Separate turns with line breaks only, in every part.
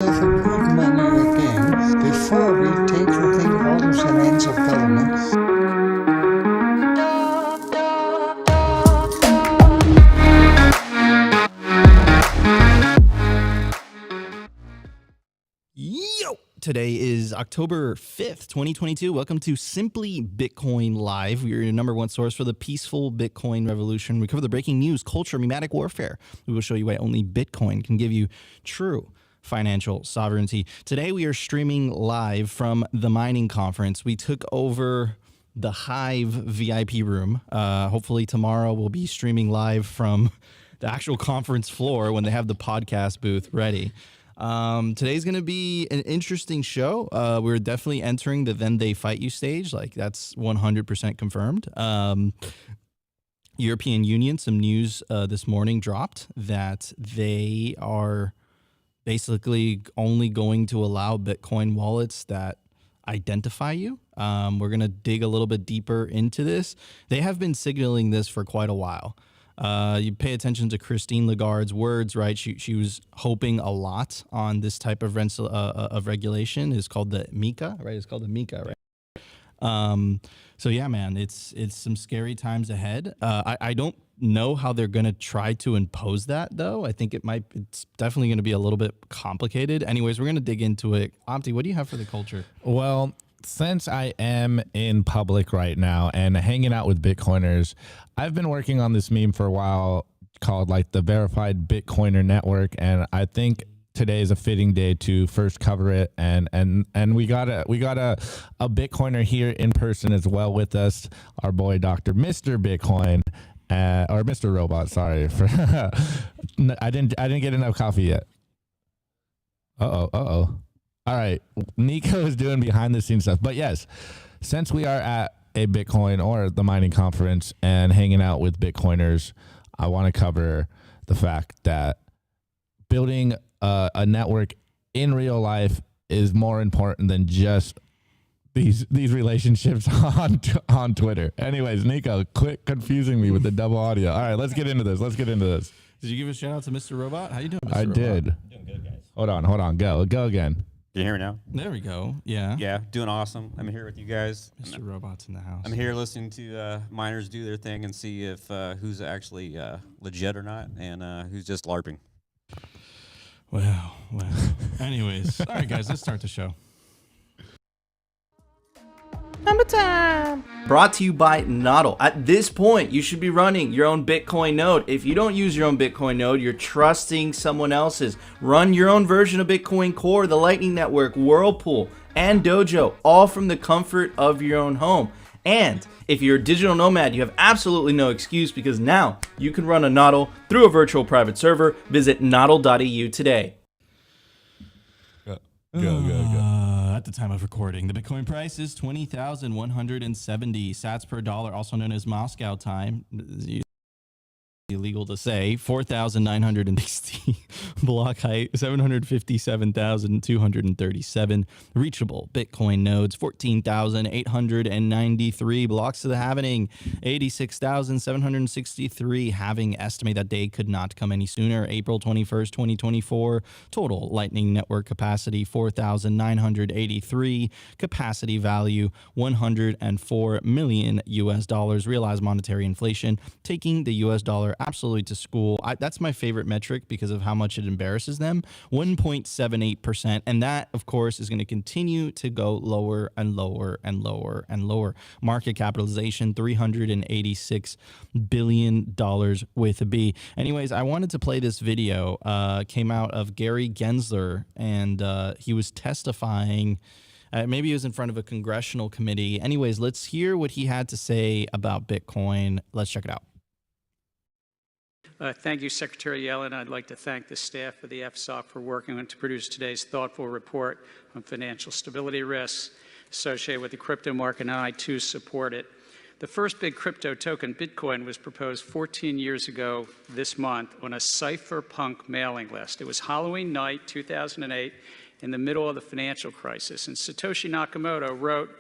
Even quick money again before we take the orders and ends of government.
Yo! Today is October 5th, 2022. Welcome to Simply Bitcoin Live. We are your number one source for the peaceful Bitcoin revolution. We cover the breaking news, culture, pneumatic warfare. We will show you why only Bitcoin can give you true financial sovereignty. Today we are streaming live from the mining conference. We took over the Hive VIP room. Hopefully tomorrow we'll be streaming live from the actual conference floor when they have the podcast booth ready. Today's going to be an interesting show. We're definitely entering the then they fight you stage. Like that's 100% confirmed. European Union, some news this morning dropped that they are basically only going to allow Bitcoin wallets that identify you. We're going to dig a little bit deeper into this. They have been signaling this for quite a while. You pay attention to Christine Lagarde's words, right? She was hoping a lot on this type of regulation. It's called the MiCA, right? It's called the MiCA, right? So yeah, man, it's some scary times ahead. I don't know how they're going to try to impose that, though. I think it's definitely going to be a little bit complicated. Anyways, we're going to dig into it. Opti, what do you have for the culture?
Well, since I am in public right now and hanging out with Bitcoiners, I've been working on this meme for a while called like the Verified Bitcoiner Network, and I think today is a fitting day to first cover it. And we got a Bitcoiner here in person as well with us, our boy Dr. Mr. Bitcoin. Or Mr. Robot, sorry. I didn't get enough coffee yet. Uh-oh. All right. Nico is doing behind the scenes stuff. But yes, since we are at a Bitcoin or the mining conference and hanging out with Bitcoiners, I want to cover the fact that building a network in real life is more important than just these relationships on Twitter. Anyways, Nico, quit confusing me with the double audio. All right, let's get into this.
Did you give a shout out to Mr. Robot? How you doing, Mr.
I
Robot?
did.
Doing good, guys.
Hold on. Go again.
Can you hear me now?
There we go. Yeah.
Yeah, doing awesome. I'm here with you guys.
Mr. Robot's in the house.
I'm here listening to miners do their thing and see if who's actually legit or not, and who's just LARPing.
Well. Anyways, all right, guys, let's start the show. Number time. Brought to you by NODL. At this point, you should be running your own Bitcoin node. If you don't use your own Bitcoin node, you're trusting someone else's. Run your own version of Bitcoin Core, the Lightning Network, Whirlpool, and Dojo, all from the comfort of your own home. And if you're a digital nomad, you have absolutely no excuse because now you can run a NODL through a virtual private server. Visit nodl.eu today.
Go.
At the time of recording, the Bitcoin price is 20,170 sats per dollar, also known as Moscow time. Illegal to say. 4,960 block height, 757,237 reachable Bitcoin nodes, 14,893 blocks to the halving, 86,763 halving. Estimate that day could not come any sooner. April 21st, 2024. Total Lightning Network capacity 4,983. Capacity value $104 million US dollars. Realized monetary inflation taking the US dollar absolutely to school. That's my favorite metric because of how much it embarrasses them. 1.78%. And that, of course, is going to continue to go lower and lower and lower and lower. Market capitalization, $386 billion with a B. Anyways, I wanted to play this video. Came out of Gary Gensler, and he was testifying. Maybe he was in front of a congressional committee. Anyways, let's hear what he had to say about Bitcoin. Let's check it out.
Thank you, Secretary Yellen. I'd like to thank the staff of the FSOC for working to produce today's thoughtful report on financial stability risks associated with the crypto market, and I, too, support it. The first big crypto token, Bitcoin, was proposed 14 years ago this month on a cypherpunk mailing list. It was Halloween night, 2008, in the middle of the financial crisis, and Satoshi Nakamoto wrote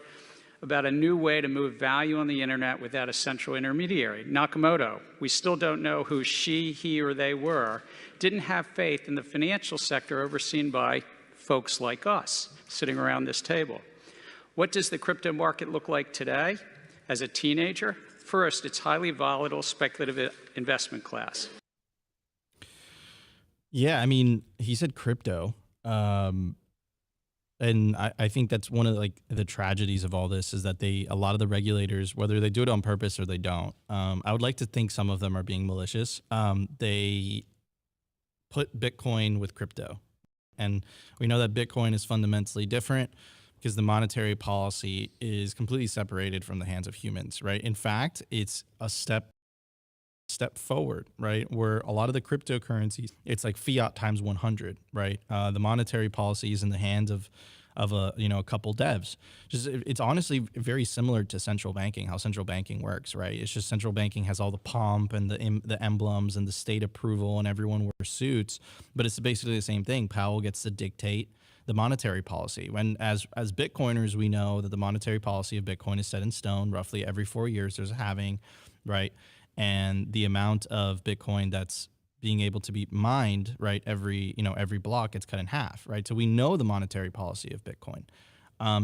about a new way to move value on the internet without a central intermediary. Nakamoto, we still don't know who she, he, or they were, didn't have faith in the financial sector overseen by folks like us sitting around this table. What does the crypto market look like today? As a teenager, first, it's highly volatile, speculative investment class.
Yeah, I mean, he said crypto. And I think that's one of the tragedies of all this is that a lot of the regulators, whether they do it on purpose or they don't, I would like to think some of them are being malicious. They put Bitcoin with crypto. And we know that Bitcoin is fundamentally different because the monetary policy is completely separated from the hands of humans, right? In fact, it's a step forward, right? Where a lot of the cryptocurrencies, it's like fiat times 100, right? The monetary policy is in the hands of a couple devs. It's honestly very similar to central banking, how central banking works, right? It's just central banking has all the pomp and the emblems and the state approval, and everyone wears suits, but it's basically the same thing. Powell gets to dictate the monetary policy. When as Bitcoiners, we know that the monetary policy of Bitcoin is set in stone. Roughly every 4 years, there's a halving, right? And the amount of Bitcoin that's being able to be mined, right, every block gets cut in half, right? So we know the monetary policy of Bitcoin.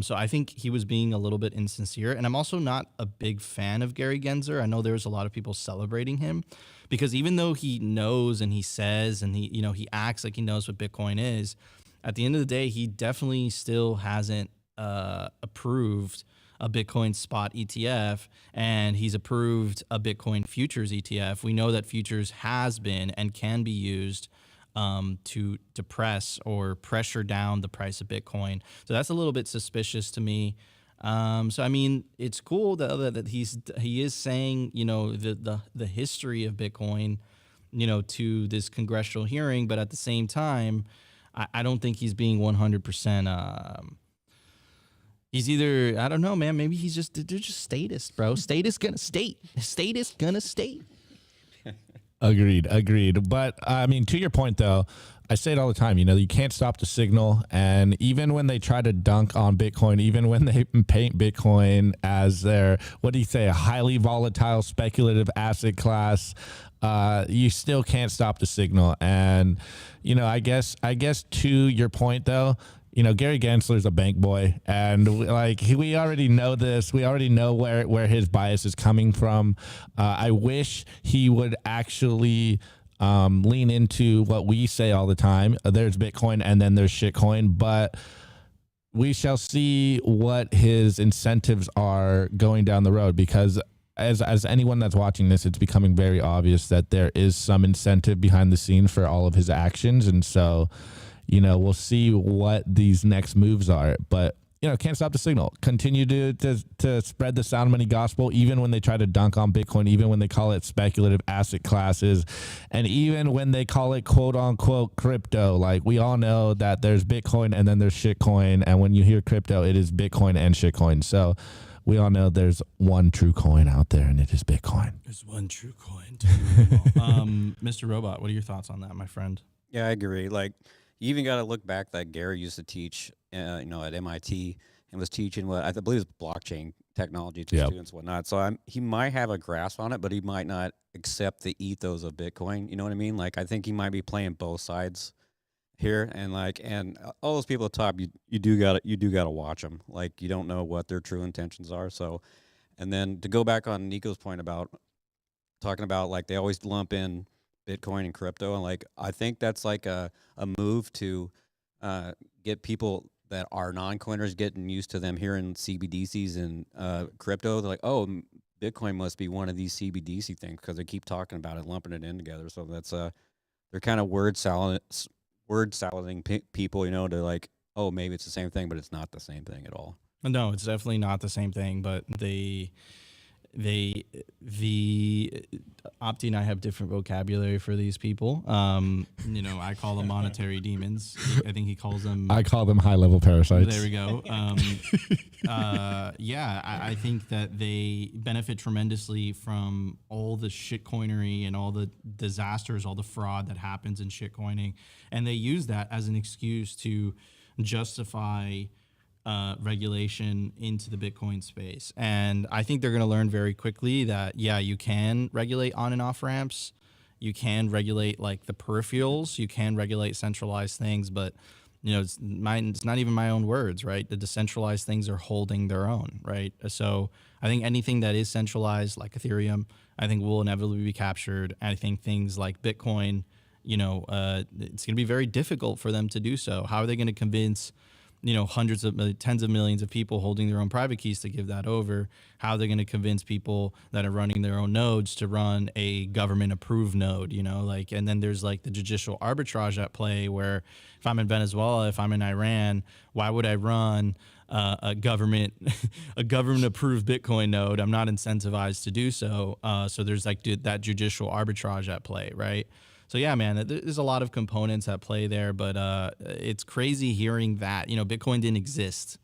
So I think he was being a little bit insincere. And I'm also not a big fan of Gary Gensler. I know there's a lot of people celebrating him because even though he knows and he says and he acts like he knows what Bitcoin is, at the end of the day, he definitely still hasn't approved a Bitcoin spot ETF, and he's approved a Bitcoin futures ETF. We know that futures has been and can be used to depress or pressure down the price of Bitcoin. So that's a little bit suspicious to me. So I mean, it's cool that he is saying the history of Bitcoin, to this congressional hearing, but at the same time, I don't think he's being 100%. He's either, I don't know, man. Maybe they're just statists, bro. Statist gonna state. Statist gonna state.
Agreed. But I mean, to your point though, I say it all the time, you can't stop the signal. And even when they try to dunk on Bitcoin, even when they paint Bitcoin as their, what do you say, a highly volatile speculative asset class, you still can't stop the signal. And, I guess to your point though, Gary Gensler's a bank boy, and we already know this. We already know where his bias is coming from. I wish he would actually lean into what we say all the time. There's Bitcoin and then there's shitcoin, but we shall see what his incentives are going down the road, because as anyone that's watching this, it's becoming very obvious that there is some incentive behind the scenes for all of his actions. And so, we'll see what these next moves are, but can't stop the signal. Continue to spread the sound money gospel, even when they try to dunk on Bitcoin, even when they call it speculative asset classes, and even when they call it quote unquote crypto. Like, we all know that there's Bitcoin and then there's shitcoin, and when you hear crypto, it is Bitcoin and shitcoin. So we all know there's one true coin out there, and it is Bitcoin.
There's one true coin. Mr. Robot, what are your thoughts on that, my friend?
Yeah, I agree. You even got to look back that Gary used to teach, at MIT, and was teaching what I believe is blockchain technology to students and whatnot. So he might have a grasp on it, but he might not accept the ethos of Bitcoin. You know what I mean? I think he might be playing both sides here, and all those people at the top, you do gotta watch them. You don't know what their true intentions are. So, and then to go back on Nico's point about talking about they always lump in Bitcoin and crypto, and I think that's a move to get people that are non-coiners getting used to them hearing CBDCs and crypto. They're like, oh, Bitcoin must be one of these CBDC things because they keep talking about it, lumping it in together. So that's they're kind of word salading people, to oh, maybe it's the same thing, but it's not the same thing at all.
No, it's definitely not the same thing, but the Opti and I have different vocabulary for these people. I call them monetary demons. I think he calls them.
I call them high-level parasites.
There we go. I think that they benefit tremendously from all the shitcoinery and all the disasters, all the fraud that happens in shitcoining, and they use that as an excuse to justify regulation into the Bitcoin space. And I think they're going to learn very quickly that, you can regulate on and off ramps. You can regulate the peripherals. You can regulate centralized things, but it's not even my own words, right? The decentralized things are holding their own, right? So I think anything that is centralized, like Ethereum, I think will inevitably be captured. And I think things like Bitcoin, it's going to be very difficult for them to do so. How are they going to convince, tens of millions of people holding their own private keys to give that over? How are they going to convince people that are running their own nodes to run a government approved node, and then there's like the judicial arbitrage at play where if I'm in Venezuela, if I'm in Iran, why would I run a government approved Bitcoin node? I'm not incentivized to do so. So there's like that judicial arbitrage at play, right? So yeah, man, there's a lot of components at play there, but it's crazy hearing that, Bitcoin didn't exist,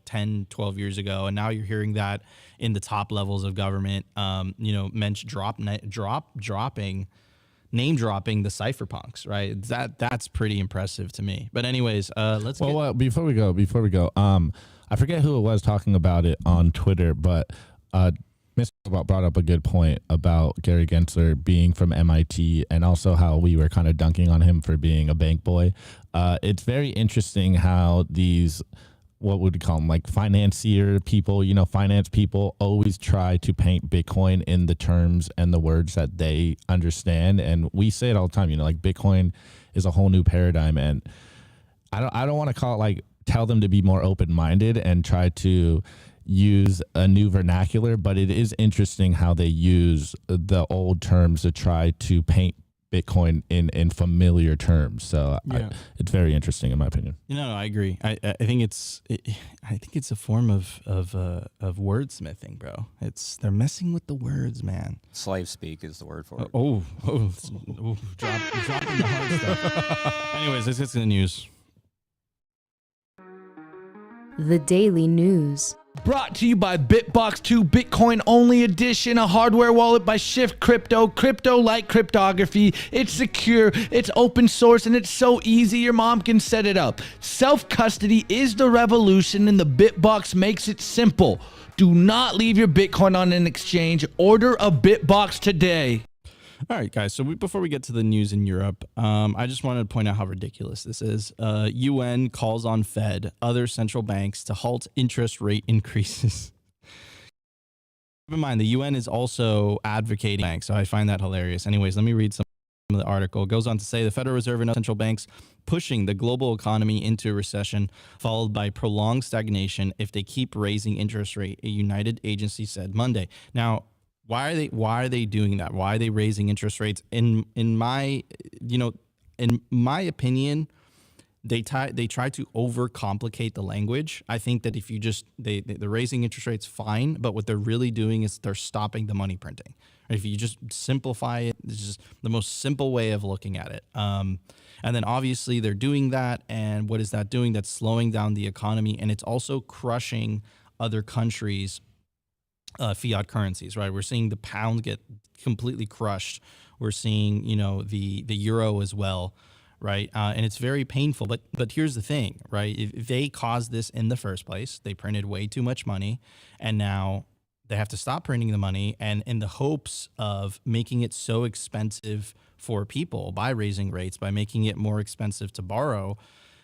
10, 12 years ago. And now you're hearing that in the top levels of government, name dropping the cypherpunks, right? That's pretty impressive to me. But anyways,
before we go, I forget who it was talking about it on Twitter, but Mr. brought up a good point about Gary Gensler being from MIT and also how we were kind of dunking on him for being a bank boy. It's very interesting how these, what would we call them, like financier people, finance people always try to paint Bitcoin in the terms and the words that they understand. And we say it all the time, like Bitcoin is a whole new paradigm. And I don't want to call it like tell them to be more open-minded and try to use a new vernacular, but it is interesting how they use the old terms to try to paint Bitcoin in familiar terms. So yeah. It's very interesting in my opinion.
I agree. I think it's a form of wordsmithing, bro. They're messing with the words, man.
Slave speak is the word for it.
Dropping the hard stuff. Anyways, let's get to the news.
The Daily News.
Brought to you by Bitbox 2 Bitcoin Only Edition, a hardware wallet by Shift Crypto. Crypto like cryptography. It's secure, it's open source, and it's so easy your mom can set it up. Self-custody is the revolution, and the Bitbox makes it simple. Do not leave your Bitcoin on an exchange. Order a Bitbox today.
All right, guys. So before we get to the news in Europe, I just wanted to point out how ridiculous this is. UN calls on Fed, other central banks to halt interest rate increases. Keep in mind, the UN is also advocating banks, so I find that hilarious. Anyways, let me read some of the article. It goes on to say the Federal Reserve and other central banks pushing the global economy into a recession, followed by prolonged stagnation if they keep raising interest rate, a United agency said Monday. Now, why are they doing that? Why are they raising interest rates? In my opinion, they try to overcomplicate the language. I think that if you just they're raising interest rates, fine, but what they're really doing is they're stopping the money printing. If you just simplify it, it's just the most simple way of looking at it. And then obviously they're doing that, and what is that doing? That's slowing down the economy, and it's also crushing other countries' fiat currencies, right? We're seeing the pound get completely crushed. We're seeing, the euro as well, right? And it's very painful. But here's the thing, right? If they caused this in the first place, they printed way too much money, and now they have to stop printing the money. And in the hopes of making it so expensive for people by raising rates, by making it more expensive to borrow,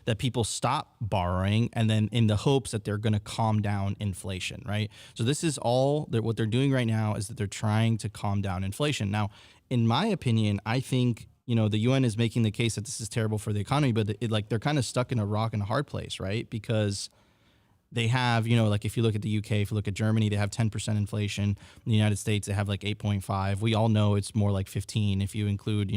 that people stop borrowing, and then in the hopes that they're going to calm down inflation, right? So this is all what they're doing right now is that they're trying to calm down inflation. Now, in my opinion, I think, the UN is making the case that this is terrible for the economy, but they're kind of stuck in a rock and a hard place, right? Because they have, if you look at the UK, if you look at Germany, they have 10% inflation. In the United States, they have like 8.5. We all know it's more like 15 if you include,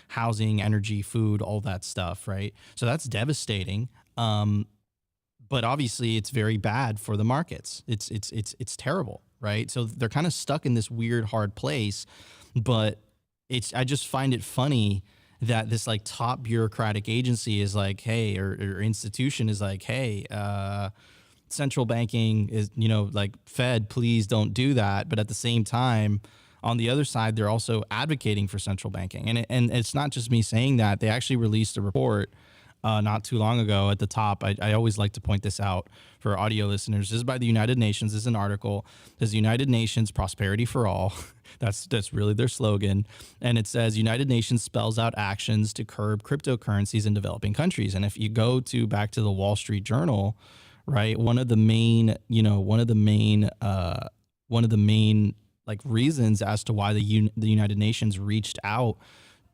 housing, energy, food, all that stuff, right? So that's devastating. But obviously it's very bad for the markets. It's terrible, right? So they're kind of stuck in this weird, hard place. But I just find it funny that this like top bureaucratic agency is like, hey, or institution is like, hey, central banking is, like Fed, please don't do that. But at the same time, on the other side, they're also advocating for central banking. And it's not just me saying that. They actually released a report not too long ago at the top. I always like to point this out for audio listeners. This is by the United Nations. This is an article. It says United Nations Prosperity for All. That's really their slogan. And it says United Nations spells out actions to curb cryptocurrencies in developing countries. And if you go to back to the Wall Street Journal, right, one of the main like reasons as to why the United Nations reached out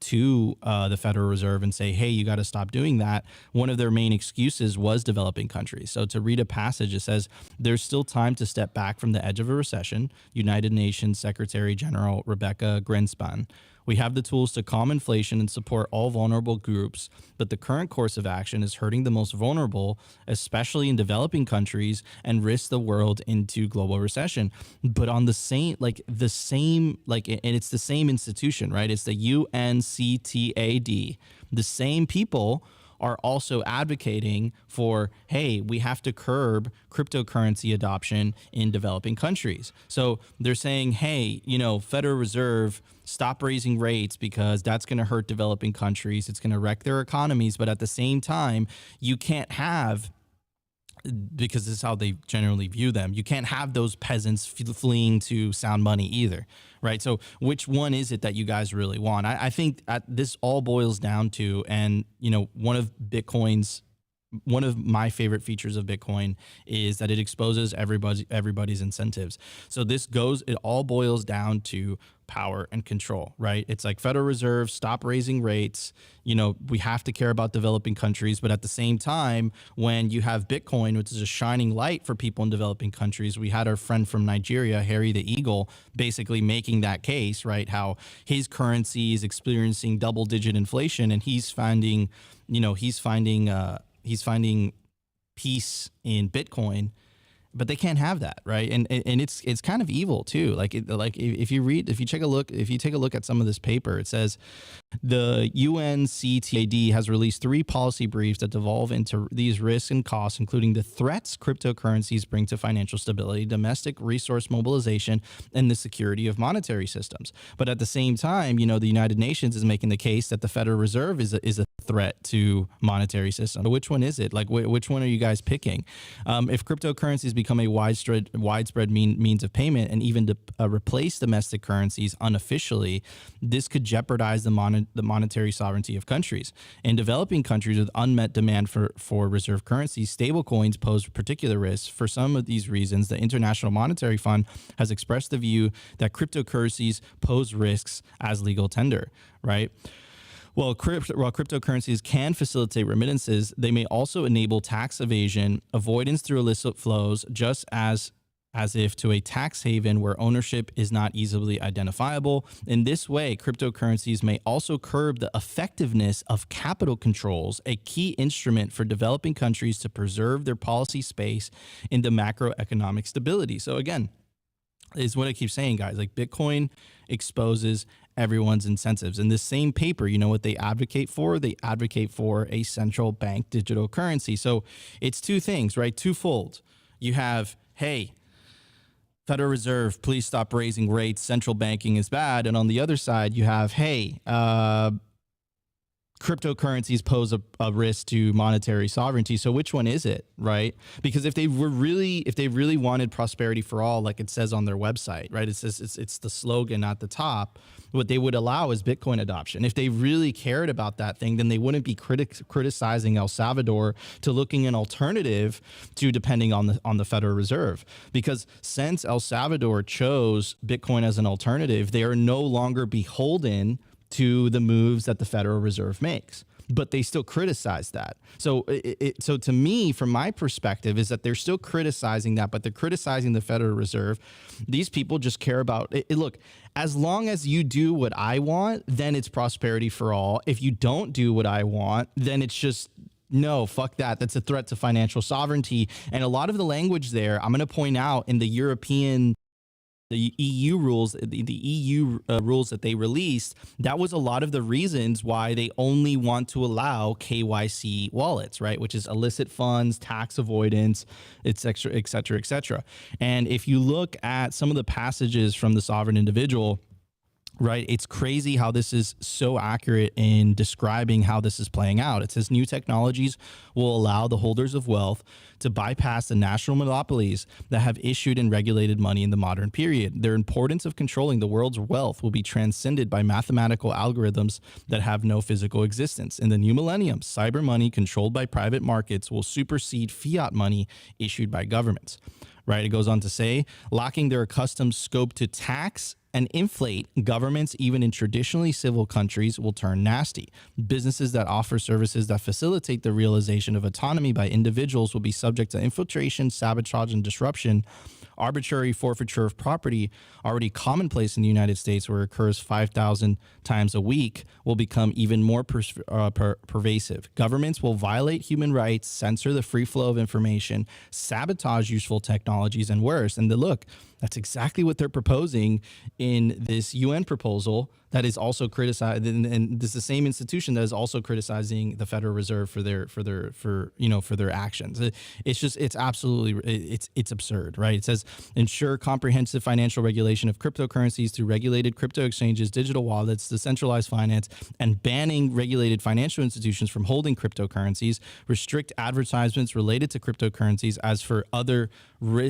to the Federal Reserve and say, hey, you got to stop doing that. One of their main excuses was developing countries. So to read a passage, it says, there's still time to step back from the edge of a recession. United Nations Secretary General Rebecca Greenspan. We have the tools to calm inflation and support all vulnerable groups, but the current course of action is hurting the most vulnerable, especially in developing countries, and risks the world into global recession. But on the same, and it's the same institution, right? It's the UNCTAD. The same people are also advocating for, hey, we have to curb cryptocurrency adoption in developing countries. So they're saying, hey, Federal Reserve, stop raising rates because that's going to hurt developing countries. It's going to wreck their economies. But at the same time, you can't have, because this is how they generally view them, you can't have those peasants fleeing to sound money either, right? So which one is it that you guys really want? I think this all boils down to, and one of my favorite features of Bitcoin is that it exposes everybody's incentives. So it all boils down to power and control, right? It's like Federal Reserve, stop raising rates. We have to care about developing countries, but at the same time, when you have Bitcoin, which is a shining light for people in developing countries, we had our friend from Nigeria, Harry the Eagle, basically making that case, right? How his currency is experiencing double-digit inflation, and he's finding peace in Bitcoin, but they can't have that, right? And it's kind of evil too. If you take a look at some of this paper, it says the UNCTAD has released 3 policy briefs that devolve into these risks and costs, including the threats cryptocurrencies bring to financial stability, domestic resource mobilization, and the security of monetary systems. But at the same time, the United Nations is making the case that the Federal Reserve is a threat to monetary system. Which one is it? Which one are you guys picking? If cryptocurrencies become a widespread means of payment and even to replace domestic currencies unofficially, this could jeopardize the monetary sovereignty of countries. In developing countries with unmet demand for reserve currencies, stablecoins pose particular risks. For some of these reasons, the International Monetary Fund has expressed the view that cryptocurrencies pose risks as legal tender, right? While cryptocurrencies can facilitate remittances, they may also enable tax evasion, avoidance through illicit flows, just as if to a tax haven where ownership is not easily identifiable. In this way, cryptocurrencies may also curb the effectiveness of capital controls, a key instrument for developing countries to preserve their policy space into macroeconomic stability. So again, is what I keep saying, guys. Bitcoin exposes everyone's incentives. In this same paper, you know what they advocate for? They advocate for a central bank digital currency. So it's two things, right? Twofold. You have, hey, Federal Reserve, please stop raising rates. Central banking is bad. And on the other side, you have, hey, cryptocurrencies pose a risk to monetary sovereignty. So which one is it, right? Because if they really wanted prosperity for all, like it says on their website, right? It says it's the slogan at the top. What they would allow is Bitcoin adoption. If they really cared about that thing, then they wouldn't be criticizing El Salvador to looking an alternative to depending on the Federal Reserve. Because since El Salvador chose Bitcoin as an alternative, they are no longer beholden to the moves that the Federal Reserve makes, but they still criticize that. So so to me, from my perspective, is that they're still criticizing that, but they're criticizing the Federal Reserve. These people just care about it. Look, as long as you do what I want, then it's prosperity for all. If you don't do what I want, then it's just, no, fuck that. That's a threat to financial sovereignty. And a lot of the language there, I'm going to point out in the EU rules, the EU rules that they released, that was a lot of the reasons why they only want to allow KYC wallets, right? Which is illicit funds, tax avoidance, et cetera, et cetera, et cetera. And if you look at some of the passages from the Sovereign Individual, right? It's crazy how this is so accurate in describing how this is playing out. It says new technologies will allow the holders of wealth to bypass the national monopolies that have issued and regulated money in the modern period. Their importance of controlling the world's wealth will be transcended by mathematical algorithms that have no physical existence. In the new millennium, cyber money controlled by private markets will supersede fiat money issued by governments. Right? It goes on to say, lacking their accustomed scope to tax and inflate, governments, even in traditionally civil countries, will turn nasty. Businesses that offer services that facilitate the realization of autonomy by individuals will be subject to infiltration, sabotage, and disruption. Arbitrary forfeiture of property, already commonplace in the United States where it occurs 5,000 times a week, will become even more pervasive. Governments will violate human rights, censor the free flow of information, sabotage useful technologies, and worse. And look, that's exactly what they're proposing in this UN proposal that is also criticized, and this is the same institution that is also criticizing the Federal Reserve for their actions. It's absolutely it's absurd, right? It says ensure comprehensive financial regulation of cryptocurrencies through regulated crypto exchanges, digital wallets, decentralized finance, and banning regulated financial institutions from holding cryptocurrencies. Restrict advertisements related to cryptocurrencies as for other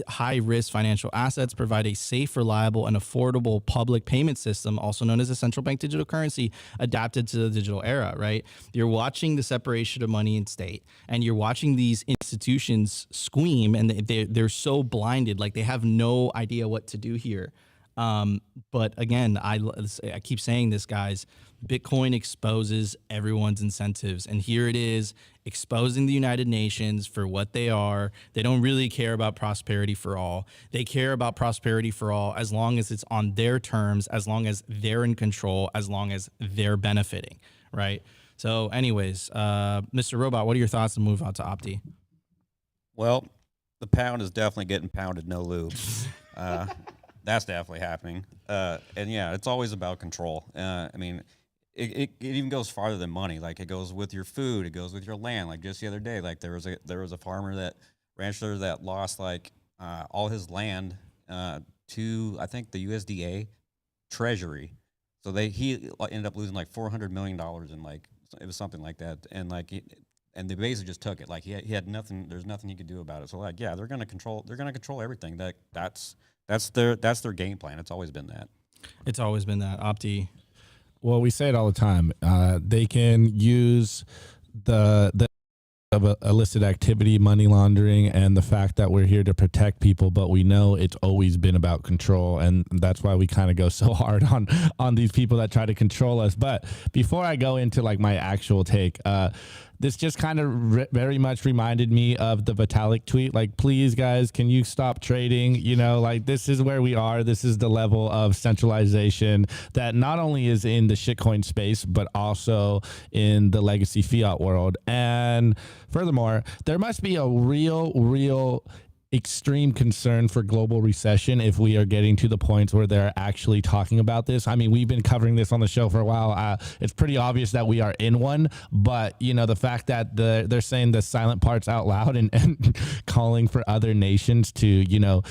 high-risk financial assets. Provide a safe, reliable, and affordable public payment system, also known as a central bank digital currency, adapted to the digital era, right? You're watching the separation of money and state, and you're watching these institutions squeam, and they're so blinded, like they have no idea what to do here. But again, I keep saying this, guys, Bitcoin exposes everyone's incentives. And here it is, exposing the United Nations for what they are. They don't really care about prosperity for all. They care about prosperity for all as long as it's on their terms, as long as they're in control, as long as they're benefiting, right? So anyways, Mr. Robot, what are your thoughts and move on to Opti?
Well, the pound is definitely getting pounded, no lube. That's definitely happening. And yeah, it's always about control. I mean, it even goes farther than money. Like it goes with your food, it goes with your land. Like just the other day, like there was a farmer rancher that lost like all his land to, I think, the USDA Treasury. So he ended up losing like $400 million in, like, it was something like that. And like and they basically just took it. Like he had nothing. There's nothing he could do about it. So like, yeah, they're gonna control everything. That's their game plan. It's always been that.
It's always been that. Opti.
Well, we say it all the time. They can use the of illicit activity, money laundering, and the fact that we're here to protect people, but we know it's always been about control, and that's why we kind of go so hard on these people that try to control us. But before I go into like my actual take, this just kind of very much reminded me of the Vitalik tweet. Like, please, guys, can you stop trading? You know, like, this is where we are. This is the level of centralization that not only is in the shitcoin space, but also in the legacy fiat world. And furthermore, there must be a real extreme concern for global recession if we are getting to the points where they're actually talking about this. I mean, we've been covering this on the show for a while. It's pretty obvious that we are in one, but you know, the fact that they're saying the silent parts out loud and calling for other nations to, you know,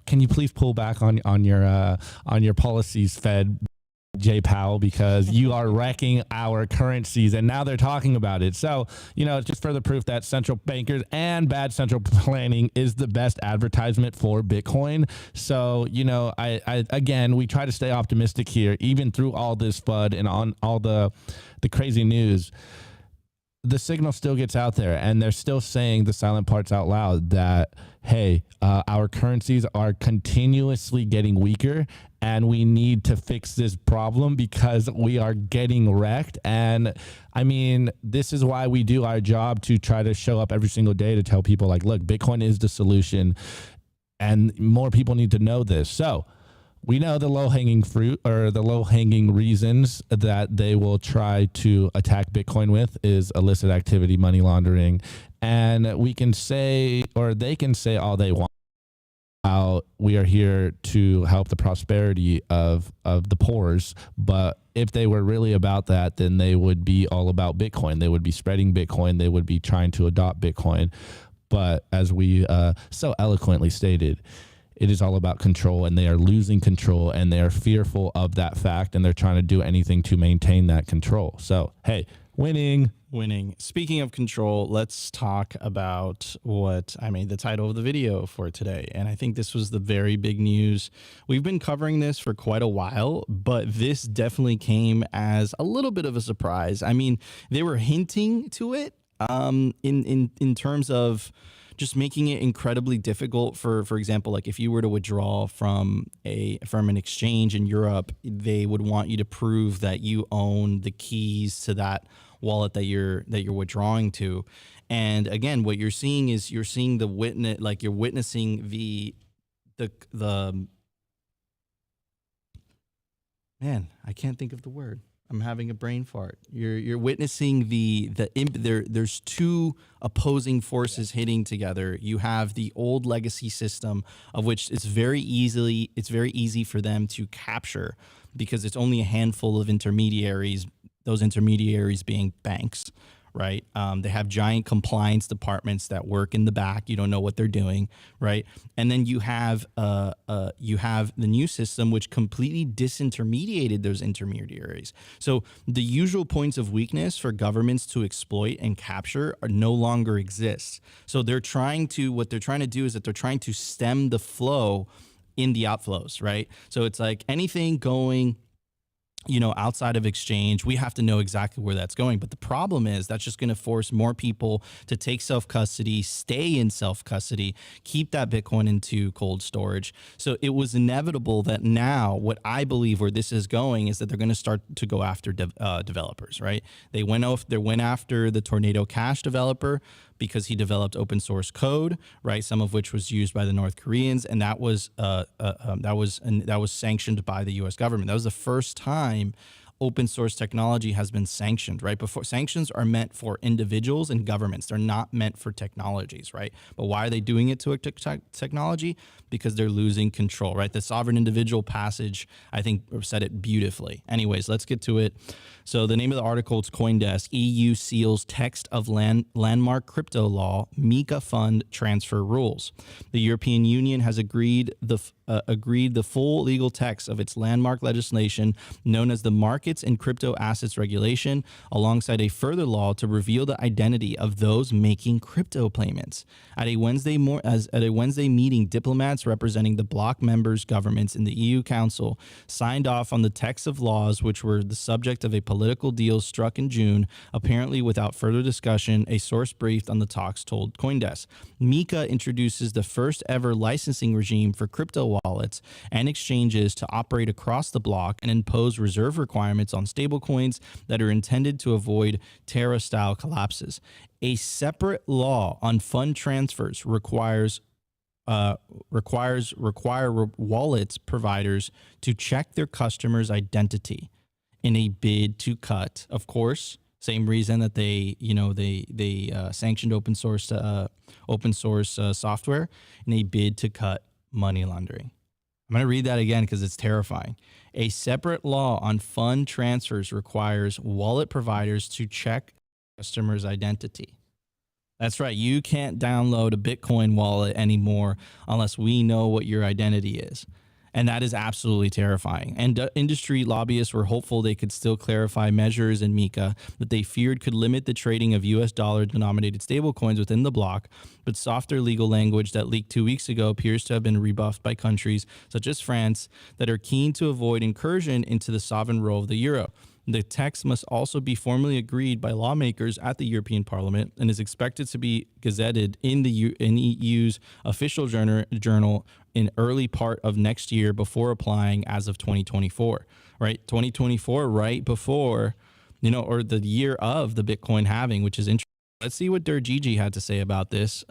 can you please pull back on your policies, Fed Jay Powell, because you are wrecking our currencies, and now they're talking about it. So, you know, it's just further proof that central bankers and bad central planning is the best advertisement for Bitcoin. So, you know, I again, we try to stay optimistic here, even through all this FUD and on all the crazy news. The signal still gets out there, and they're still saying the silent parts out loud that, hey, our currencies are continuously getting weaker, and we need to fix this problem because we are getting wrecked. And I mean, this is why we do our job, to try to show up every single day to tell people, like, look, Bitcoin is the solution, and more people need to know this. So we know the low-hanging fruit, or the low-hanging reasons that they will try to attack Bitcoin with, is illicit activity, money laundering. And we can say, or they can say all they want, we are here to help the prosperity of the poors. But if they were really about that, then they would be all about Bitcoin. They would be spreading Bitcoin. They would be trying to adopt Bitcoin. But as we so eloquently stated, it is all about control, and they are losing control, and they are fearful of that fact, and they're trying to do anything to maintain that control. So, hey, winning.
Speaking of control, let's talk about what I made the title of the video for today. And I think this was the very big news. We've been covering this for quite a while, but this definitely came as a little bit of a surprise. I mean, they were hinting to it in terms of just making it incredibly difficult for example, like if you were to withdraw from an exchange in Europe, they would want you to prove that you own the keys to that wallet that you're withdrawing to. And again, what you're seeing is you're witnessing the man, I can't think of the word. I'm having a brain fart. You're witnessing there's two opposing forces hitting together. You have the old legacy system, of which it's very easy for them to capture because it's only a handful of intermediaries, those intermediaries being banks, right? They have giant compliance departments that work in the back. You don't know what they're doing, right? And then you have the new system, which completely disintermediated those intermediaries. So the usual points of weakness for governments to exploit and capture are no longer exist. So what they're trying to do is that they're trying to stem the flow in the outflows, right? So it's like anything going outside of exchange, we have to know exactly where that's going. But the problem is that's just going to force more people to take self-custody, stay in self-custody, keep that Bitcoin into cold storage. So it was inevitable that now what I believe where this is going is that they're going to start to go after developers, right? They went after the Tornado Cash developer because he developed open source code, right? Some of which was used by the North Koreans, and that was sanctioned by the U.S. government. That was the first time open source technology has been sanctioned, right? Before, sanctions are meant for individuals and governments. They're not meant for technologies, right? But why are they doing it to a technology? Because they're losing control, right? The sovereign individual passage, I think, said it beautifully. Anyways, let's get to it. So the name of the article is Coindesk, EU seals text of landmark crypto law, MiCA fund transfer rules. The European Union has agreed the full legal text of its landmark legislation known as the Markets in Crypto Assets Regulation, alongside a further law to reveal the identity of those making crypto payments. At a Wednesday meeting, diplomats representing the bloc members' governments in the EU Council signed off on the text of laws which were the subject of a political deal struck in June, apparently without further discussion, a source briefed on the talks told Coindesk. MiCA introduces the first ever licensing regime for crypto wallets and exchanges to operate across the bloc and impose reserve requirements on stablecoins that are intended to avoid Terra-style collapses. A separate law on fund transfers require wallets providers to check their customers' identity in a bid to cut, of course, same reason that they sanctioned open source software, in a bid to cut money laundering. I'm going to read that again because it's terrifying. A separate law on fund transfers requires wallet providers to check customers' identity. That's right. You can't download a Bitcoin wallet anymore unless we know what your identity is. And that is absolutely terrifying. And industry lobbyists were hopeful they could still clarify measures in MiCA that they feared could limit the trading of US dollar-denominated stablecoins within the bloc, but softer legal language that leaked 2 weeks ago appears to have been rebuffed by countries such as France that are keen to avoid incursion into the sovereign role of the euro. The text must also be formally agreed by lawmakers at the European Parliament and is expected to be gazetted in the EU's official journal in early part of next year before applying as of 2024, right? 2024, right before, or the year of the Bitcoin halving, which is interesting. Let's see what Gigi had to say about this.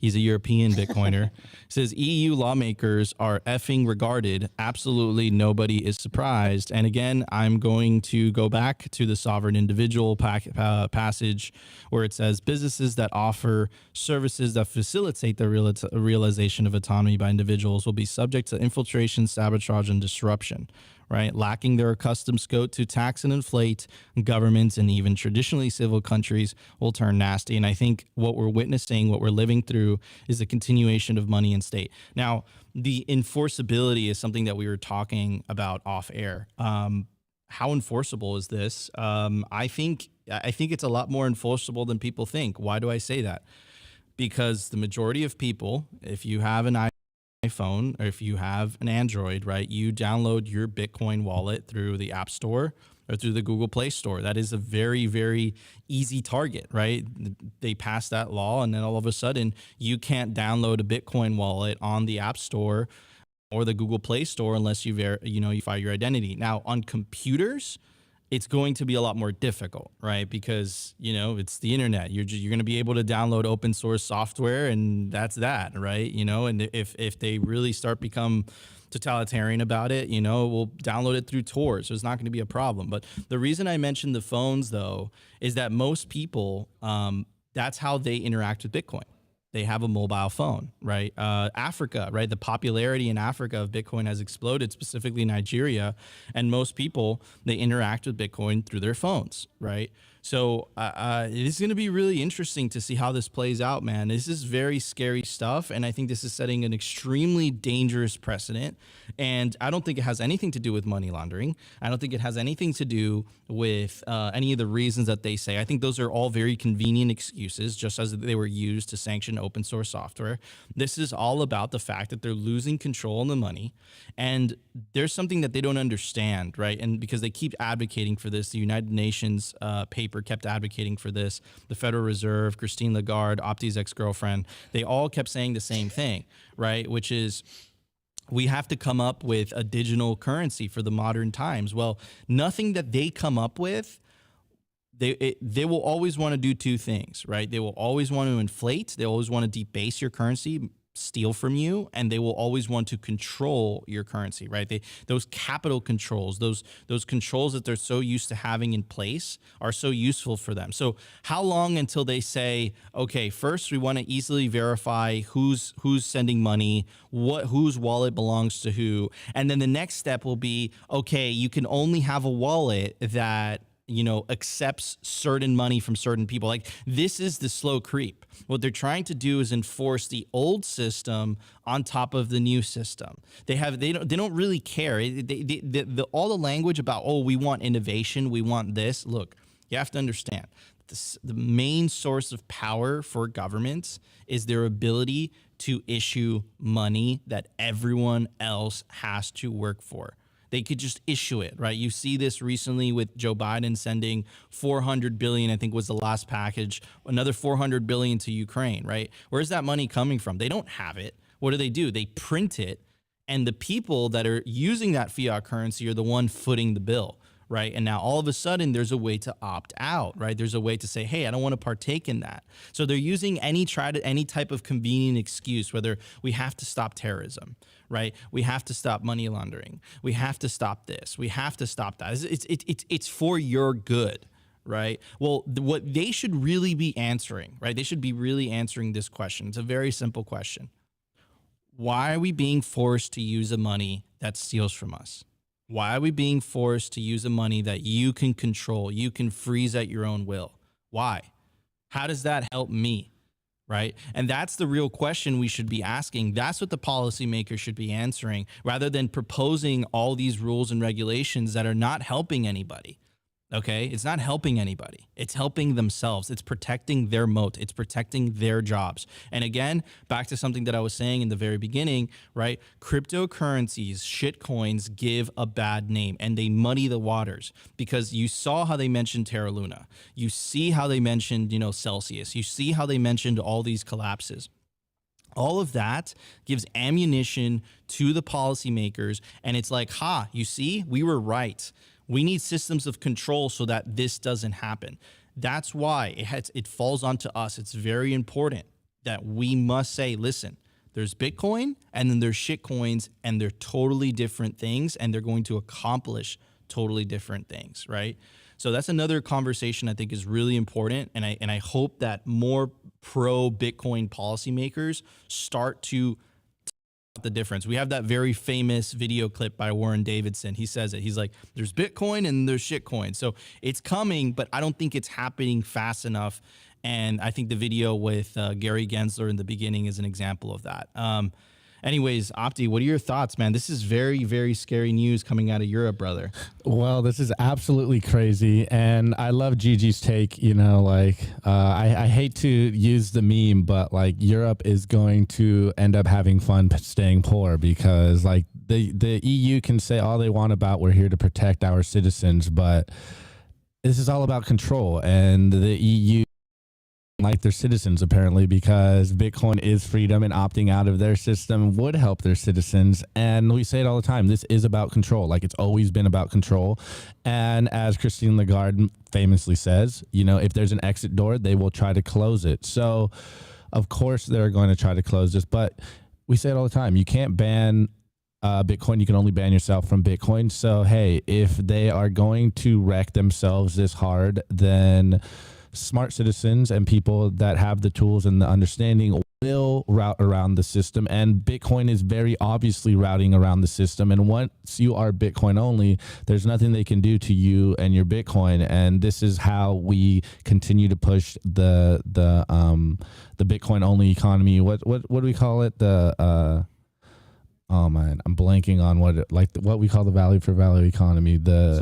He's a European Bitcoiner. Says EU lawmakers are effing regarded. Absolutely nobody is surprised. And again, I'm going to go back to the sovereign individual passage where it says businesses that offer services that facilitate the realization of autonomy by individuals will be subject to infiltration, sabotage, and disruption. right? Lacking their accustomed scope to tax and inflate, governments and even traditionally civil countries will turn nasty. And I think what we're witnessing, what we're living through, is the continuation of money and state. Now, the enforceability is something that we were talking about off air. How enforceable is this? I think it's a lot more enforceable than people think. Why do I say that? Because the majority of people, if you have an iPhone or if you have an Android, right, you download your Bitcoin wallet through the App Store or through the Google Play Store. That is a very, very easy target, right? They passed that law, and then all of a sudden you can't download a Bitcoin wallet on the App Store or the Google Play Store unless you verify your identity. Now, on computers, it's going to be a lot more difficult, right? Because, it's the internet. You're going to be able to download open source software, and that's that, right? And if they really start become totalitarian about it, we'll download it through Tor, so it's not going to be a problem. But the reason I mentioned the phones, though, is that most people, that's how they interact with Bitcoin. They have a mobile phone, right? Africa, right? The popularity in Africa of Bitcoin has exploded, specifically Nigeria. And most people, they interact with Bitcoin through their phones, right? So it's going to be really interesting to see how this plays out, man. This is very scary stuff. And I think this is setting an extremely dangerous precedent. And I don't think it has anything to do with money laundering. I don't think it has anything to do with any of the reasons that they say. I think those are all very convenient excuses, just as they were used to sanction open source software. This is all about the fact that they're losing control on the money. And there's something that they don't understand, right? And because they keep advocating for this, the United Nations paper kept advocating for this, the Federal Reserve, Christine Lagarde, Opti's ex-girlfriend, they all kept saying the same thing, right? Which is, we have to come up with a digital currency for the modern times. Well, nothing that they come up with, they will always want to do two things, right? They will always want to inflate. They always want to debase your currency, steal from you, and they will always want to control your currency, right? Those capital controls, those controls that they're so used to having in place are so useful for them. So how long until they say, okay, first we want to easily verify who's sending money, whose wallet belongs to who, and then the next step will be, okay, you can only have a wallet that accepts certain money from certain people. Like, this is the slow creep. What they're trying to do is enforce the old system on top of the new system. They don't really care. All the language about, oh, we want innovation, we want this. Look, you have to understand, the main source of power for governments is their ability to issue money that everyone else has to work for. They could just issue it, right? You see this recently with Joe Biden sending $400 billion, I think was the last package, another $400 billion to Ukraine, right? Where's that money coming from? They don't have it. What do? They print it, and the people that are using that fiat currency are the one footing the bill, right? And now all of a sudden there's a way to opt out, right? There's a way to say, hey, I don't want to partake in that. So they're using any type of convenient excuse, whether we have to stop terrorism, right? We have to stop money laundering. We have to stop this. We have to stop that. It's for your good, right? Well, what they should really be answering, right? They should be really answering this question. It's a very simple question. Why are we being forced to use a money that steals from us? Why are we being forced to use a money that you can control, you can freeze at your own will? Why? How does that help me? Right? And that's the real question we should be asking. That's what the policymakers should be answering, rather than proposing all these rules and regulations that are not helping anybody. Okay? It's not helping anybody. It's helping themselves. It's protecting their moat. It's protecting their jobs. And again, back to something that I was saying in the very beginning, right? Cryptocurrencies, shitcoins give a bad name, and they muddy the waters, because you saw how they mentioned Terra Luna. You see how they mentioned, Celsius. You see how they mentioned all these collapses. All of that gives ammunition to the policymakers, and it's like, you see, we were right. We need systems of control so that this doesn't happen. That's why it falls onto us. It's very important that we must say, listen, there's Bitcoin and then there's shitcoins, and they're totally different things, and they're going to accomplish totally different things, right? So that's another conversation I think is really important, and I hope that more pro-Bitcoin policymakers start to the difference. We have that very famous video clip by Warren Davidson. He says it. He's like, there's Bitcoin and there's shitcoin. So it's coming, but I don't think it's happening fast enough. And I think the video with Gary Gensler in the beginning is an example of that. Anyways, Opti, what are your thoughts, man? This is very, very scary news coming out of Europe, brother.
Well, this is absolutely crazy. And I love Gigi's take, you know, like, I hate to use the meme, but like Europe is going to end up having fun staying poor because like the EU can say all they want about we're here to protect our citizens, but this is all about control. And the EU like their citizens apparently, because Bitcoin is freedom and opting out of their system would help their citizens. And we say it all the time, this is about control. Like it's always been about control. And as Christine Lagarde famously says, you know, if there's an exit door, they will try to close it. So of course they're going to try to close this, but we say it all the time, you can't ban Bitcoin, you can only ban yourself from Bitcoin. So hey, if they are going to wreck themselves this hard, then smart citizens and people that have the tools and the understanding will route around the system. And Bitcoin is very obviously routing around the system. And once you are Bitcoin only, there's nothing they can do to you and your Bitcoin. And this is how we continue to push the Bitcoin only economy. What do we call it? Oh man, I'm blanking on what we call the value for value economy. The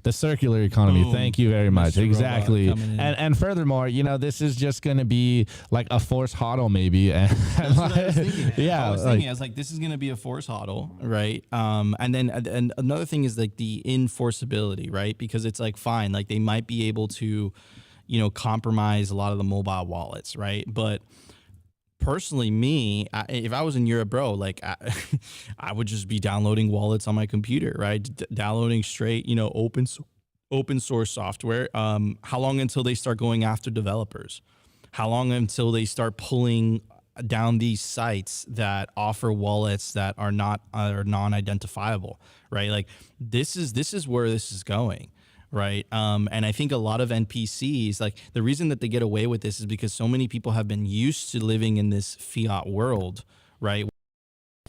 circular economy.
Boom.
Thank you very much.
Mr.
Exactly. And furthermore, you know, this is just going to be like a force hodl maybe. And
that's what I was thinking.
Yeah,
I was like, this is going to be a force hodl, right? And then and another thing is like the enforceability, right? Because it's like fine, like they might be able to, you know, compromise a lot of the mobile wallets, right? But personally, if I was in Europe, bro, like I would just be downloading wallets on my computer, right? Downloading straight, you know, open source software. How long until they start going after developers? How long until they start pulling down these sites that offer wallets that are non-identifiable, right? Like this is where this is going. Right. And I think a lot of NPCs, like the reason that they get away with this is because so many people have been used to living in this fiat world, right?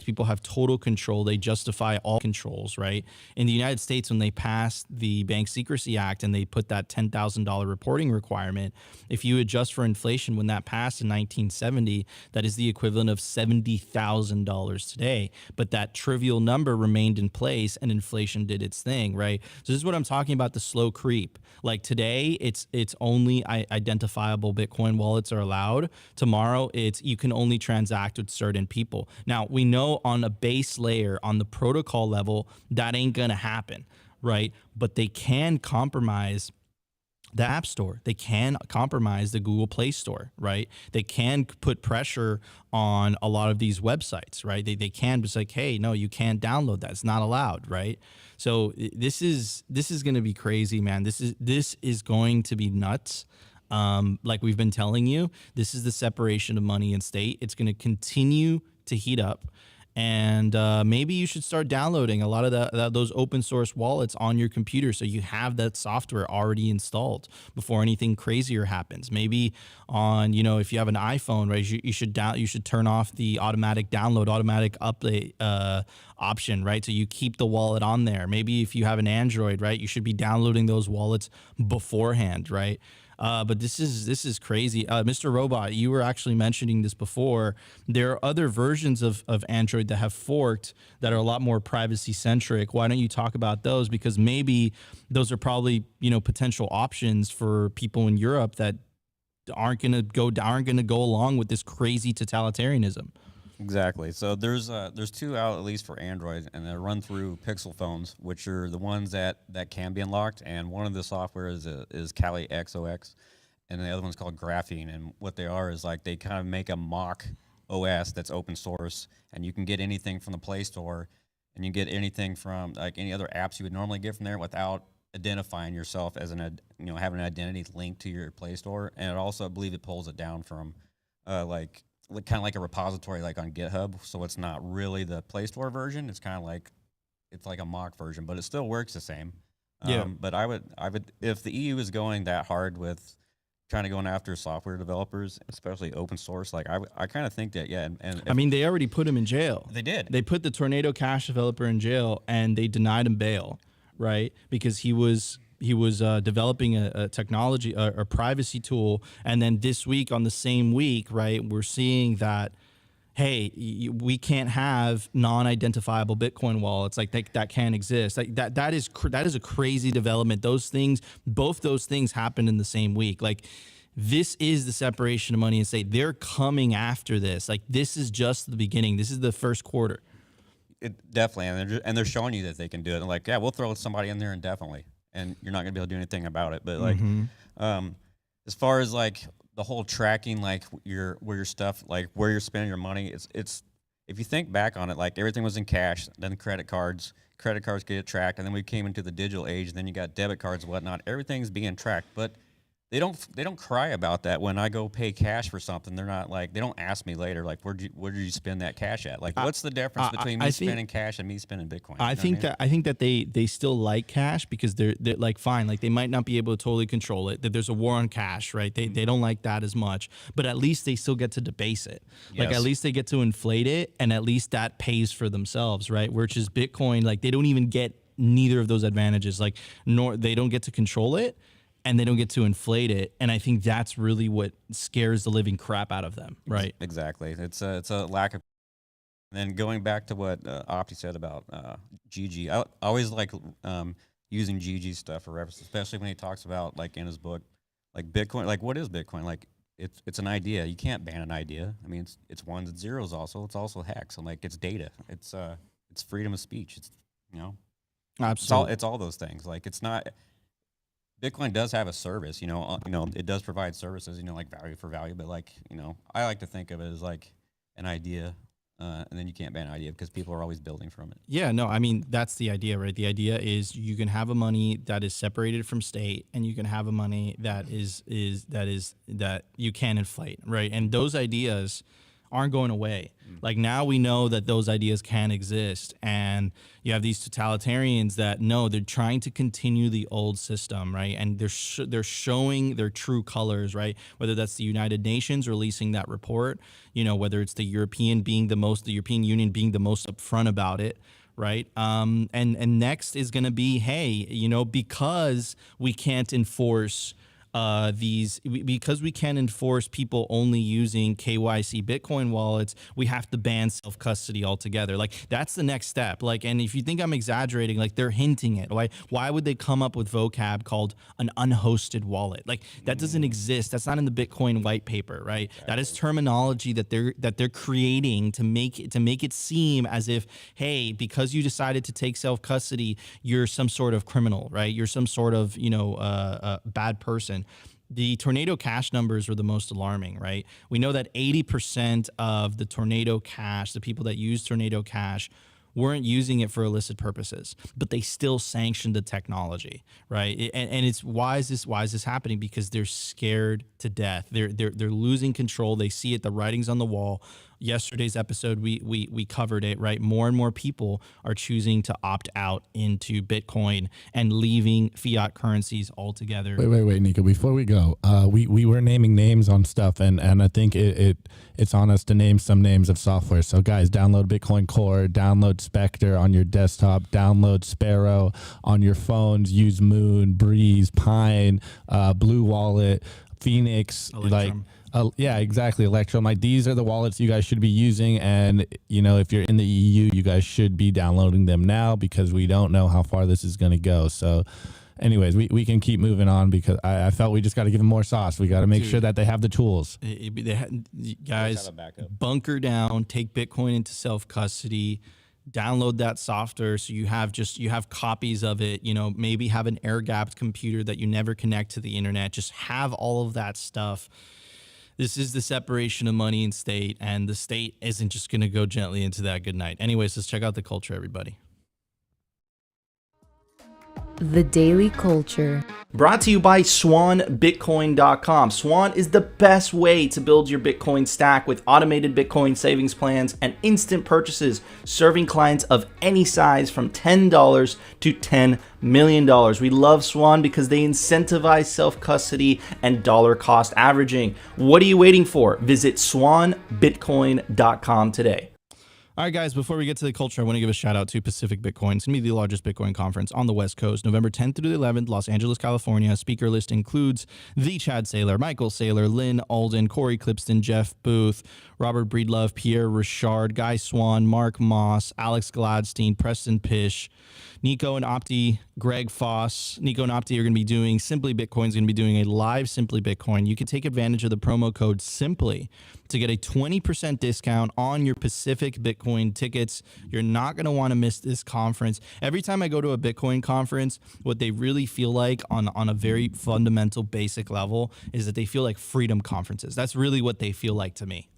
People have total control. They justify all controls, right? In the United States, when they passed the Bank Secrecy Act and they put that $10,000 reporting requirement, if you adjust for inflation, when that passed in 1970, that is the equivalent of $70,000 today. But that trivial number remained in place and inflation did its thing, right? So this is what I'm talking about, the slow creep. Like today, it's only identifiable Bitcoin wallets are allowed. Tomorrow, you can only transact with certain people. Now, we know on a base layer, on the protocol level, that ain't gonna happen, right? But they can compromise the App Store. They can compromise the Google Play Store, right? They can put pressure on a lot of these websites, right? They can just like, hey, no, you can't download that. It's not allowed, right? So this is going to be crazy, man. This is going to be nuts. Like we've been telling you, this is the separation of money and state. It's going to continue to heat up. And maybe you should start downloading a lot of those open source wallets on your computer so you have that software already installed before anything crazier happens. Maybe on, you know, if you have an iPhone, right, you should turn off the automatic download, automatic update option, right? So you keep the wallet on there. Maybe if you have an Android, right, you should be downloading those wallets beforehand, right? But this is crazy. Mr. Robot, you were actually mentioning this before. There are other versions of Android that have forked that are a lot more privacy centric. Why don't you talk about those? Because maybe those are probably, you know, potential options for people in Europe that aren't gonna go along with this crazy totalitarianism.
Exactly. So there's two out at least for Android, and they run through Pixel phones, which are the ones that can be unlocked. And one of the software is Kali XOX, and the other one's called Graphene. And what they are is like they kind of make a mock OS that's open source, and you can get anything from the Play Store, and you get anything from like any other apps you would normally get from there without identifying yourself as having an identity linked to your Play Store. And it also, I believe, it pulls it down from kind of like a repository like on GitHub, so it's not really the Play Store version. It's kind of like a mock version, but it still works the same.
Yeah.
But I would if the EU is going that hard with kind of going after software developers, especially open source. Like I kind of think that, yeah. And
I mean, they already put him in jail.
They did.
They put the Tornado Cash developer in jail, and they denied him bail, right? Because he was developing a technology, a privacy tool, and then this week, on the same week, right, we're seeing that, hey, we can't have non-identifiable Bitcoin wallets. Like that can't exist. Like that is a crazy development. Both those things happened in the same week. Like, this is the separation of money and state. They're coming after this. Like, this is just the beginning. This is the first quarter.
It definitely, and they're showing you that they can do it. And like, yeah, we'll throw somebody in there indefinitely, and you're not gonna be able to do anything about it. But like, as far as like the whole tracking, like where your stuff, like where you're spending your money, it's if you think back on it, like everything was in cash, then credit cards get tracked, and then we came into the digital age, and then you got debit cards and whatnot. Everything's being tracked, but they don't cry about that when I go pay cash for something. They're not like, they don't ask me later, like, where did you spend that cash at? Like, what's the difference between me spending cash and me spending Bitcoin?
I think that they still like cash because they're like, fine, like they might not be able to totally control it. That there's a war on cash, right? They don't like that as much, but at least they still get to debase it. Like, at least they get to inflate it, and at least that pays for themselves, right? Which is Bitcoin, like they don't even get neither of those advantages. Like, nor they don't get to control it, and they don't get to inflate it. And I think that's really what scares the living crap out of them, right?
Exactly. It's a lack of. And then going back to what Opti said about GG, I always like using GG stuff for reference, especially when he talks about, like in his book, like Bitcoin. Like, what is Bitcoin? Like, it's an idea. You can't ban an idea. I mean, it's ones and zeros. Also, it's also hex, and like it's data. It's freedom of speech. It's, you know,
Absolutely.
It's all those things. Like, it's not. Bitcoin does have a service, you know, it does provide services, you know, like value for value, but like, you know, I like to think of it as like an idea, and then you can't ban an idea because people are always building from it.
Yeah, no, I mean, that's the idea, right? The idea is you can have a money that is separated from state, and you can have a money that that you can inflate, right? And those ideas aren't going away. Like, now we know that those ideas can exist, and you have these totalitarians that know they're trying to continue the old system, right? And they're showing their true colors, right? Whether that's the United Nations releasing that report, you know, whether it's the European Union being the most upfront about it, right? And next is going to be, hey, you know, because we can't enforce because we can't enforce people only using KYC Bitcoin wallets, we have to ban self-custody altogether. Like, that's the next step. Like, and if you think I'm exaggerating, like, they're hinting it. Why would they come up with vocab called an unhosted wallet? Like, that doesn't exist. That's not in the Bitcoin white paper, right? Exactly. That is terminology that they're creating to make it seem as if, hey, because you decided to take self-custody, you're some sort of criminal, right? You're some sort of, you know, bad person. The Tornado Cash numbers were the most alarming, right? We know that 80% of the Tornado Cash, the people that use Tornado Cash, weren't using it for illicit purposes, but they still sanctioned the technology, right? And it's why is this happening? Because they're scared to death. They're losing control. They see it. The writing's on the wall. Yesterday's episode, we covered it, right? More and more people are choosing to opt out into Bitcoin and leaving fiat currencies altogether.
Wait, Nico. Before we go, we were naming names on stuff, and I think it's on us to name some names of software. So guys, download Bitcoin Core, download Spectre on your desktop, download Sparrow on your phones, use Moon, Breeze, Pine, Blue Wallet, Phoenix,
Electrum.
Yeah, exactly. Electrum. Like, these are the wallets you guys should be using. And, you know, if you're in the EU, you guys should be downloading them now, because we don't know how far this is going to go. So anyways, we can keep moving on, because I felt we just got to give them more sauce. We got to make sure that they have the tools.
Guys, bunker down, take Bitcoin into self-custody, download that software so you have copies of it, you know, maybe have an air-gapped computer that you never connect to the internet. Just have all of that stuff. This is the separation of money and state, and the state isn't just going to go gently into that good night. Anyways, let's check out the culture, everybody.
The Daily Culture.
Brought to you by SwanBitcoin.com. Swan is the best way to build your Bitcoin stack with automated Bitcoin savings plans and instant purchases, serving clients of any size from $10 to $10 million. We love Swan because they incentivize self-custody and dollar cost averaging. What are you waiting for? Visit SwanBitcoin.com today. All right, guys, before we get to the culture, I want to give a shout out to Pacific Bitcoin. It's going to be the largest Bitcoin conference on the West Coast, November 10th through the 11th, Los Angeles, California. Speaker list includes the Chad Saylor, Michael Saylor, Lynn Alden, Corey Clipston, Jeff Booth, Robert Breedlove, Pierre Richard, Guy Swan, Mark Moss, Alex Gladstein, Preston Pish, Nico and Opti, Greg Foss. Nico and Opti are going to be doing Simply Bitcoin's going to be doing a live Simply Bitcoin. You can take advantage of the promo code SIMPLY to get a 20% discount on your Pacific Bitcoin tickets. You're not going to want to miss this conference. Every time I go to a Bitcoin conference, what they really feel like on a very fundamental, basic level is that they feel like freedom conferences. That's really what they feel like to me.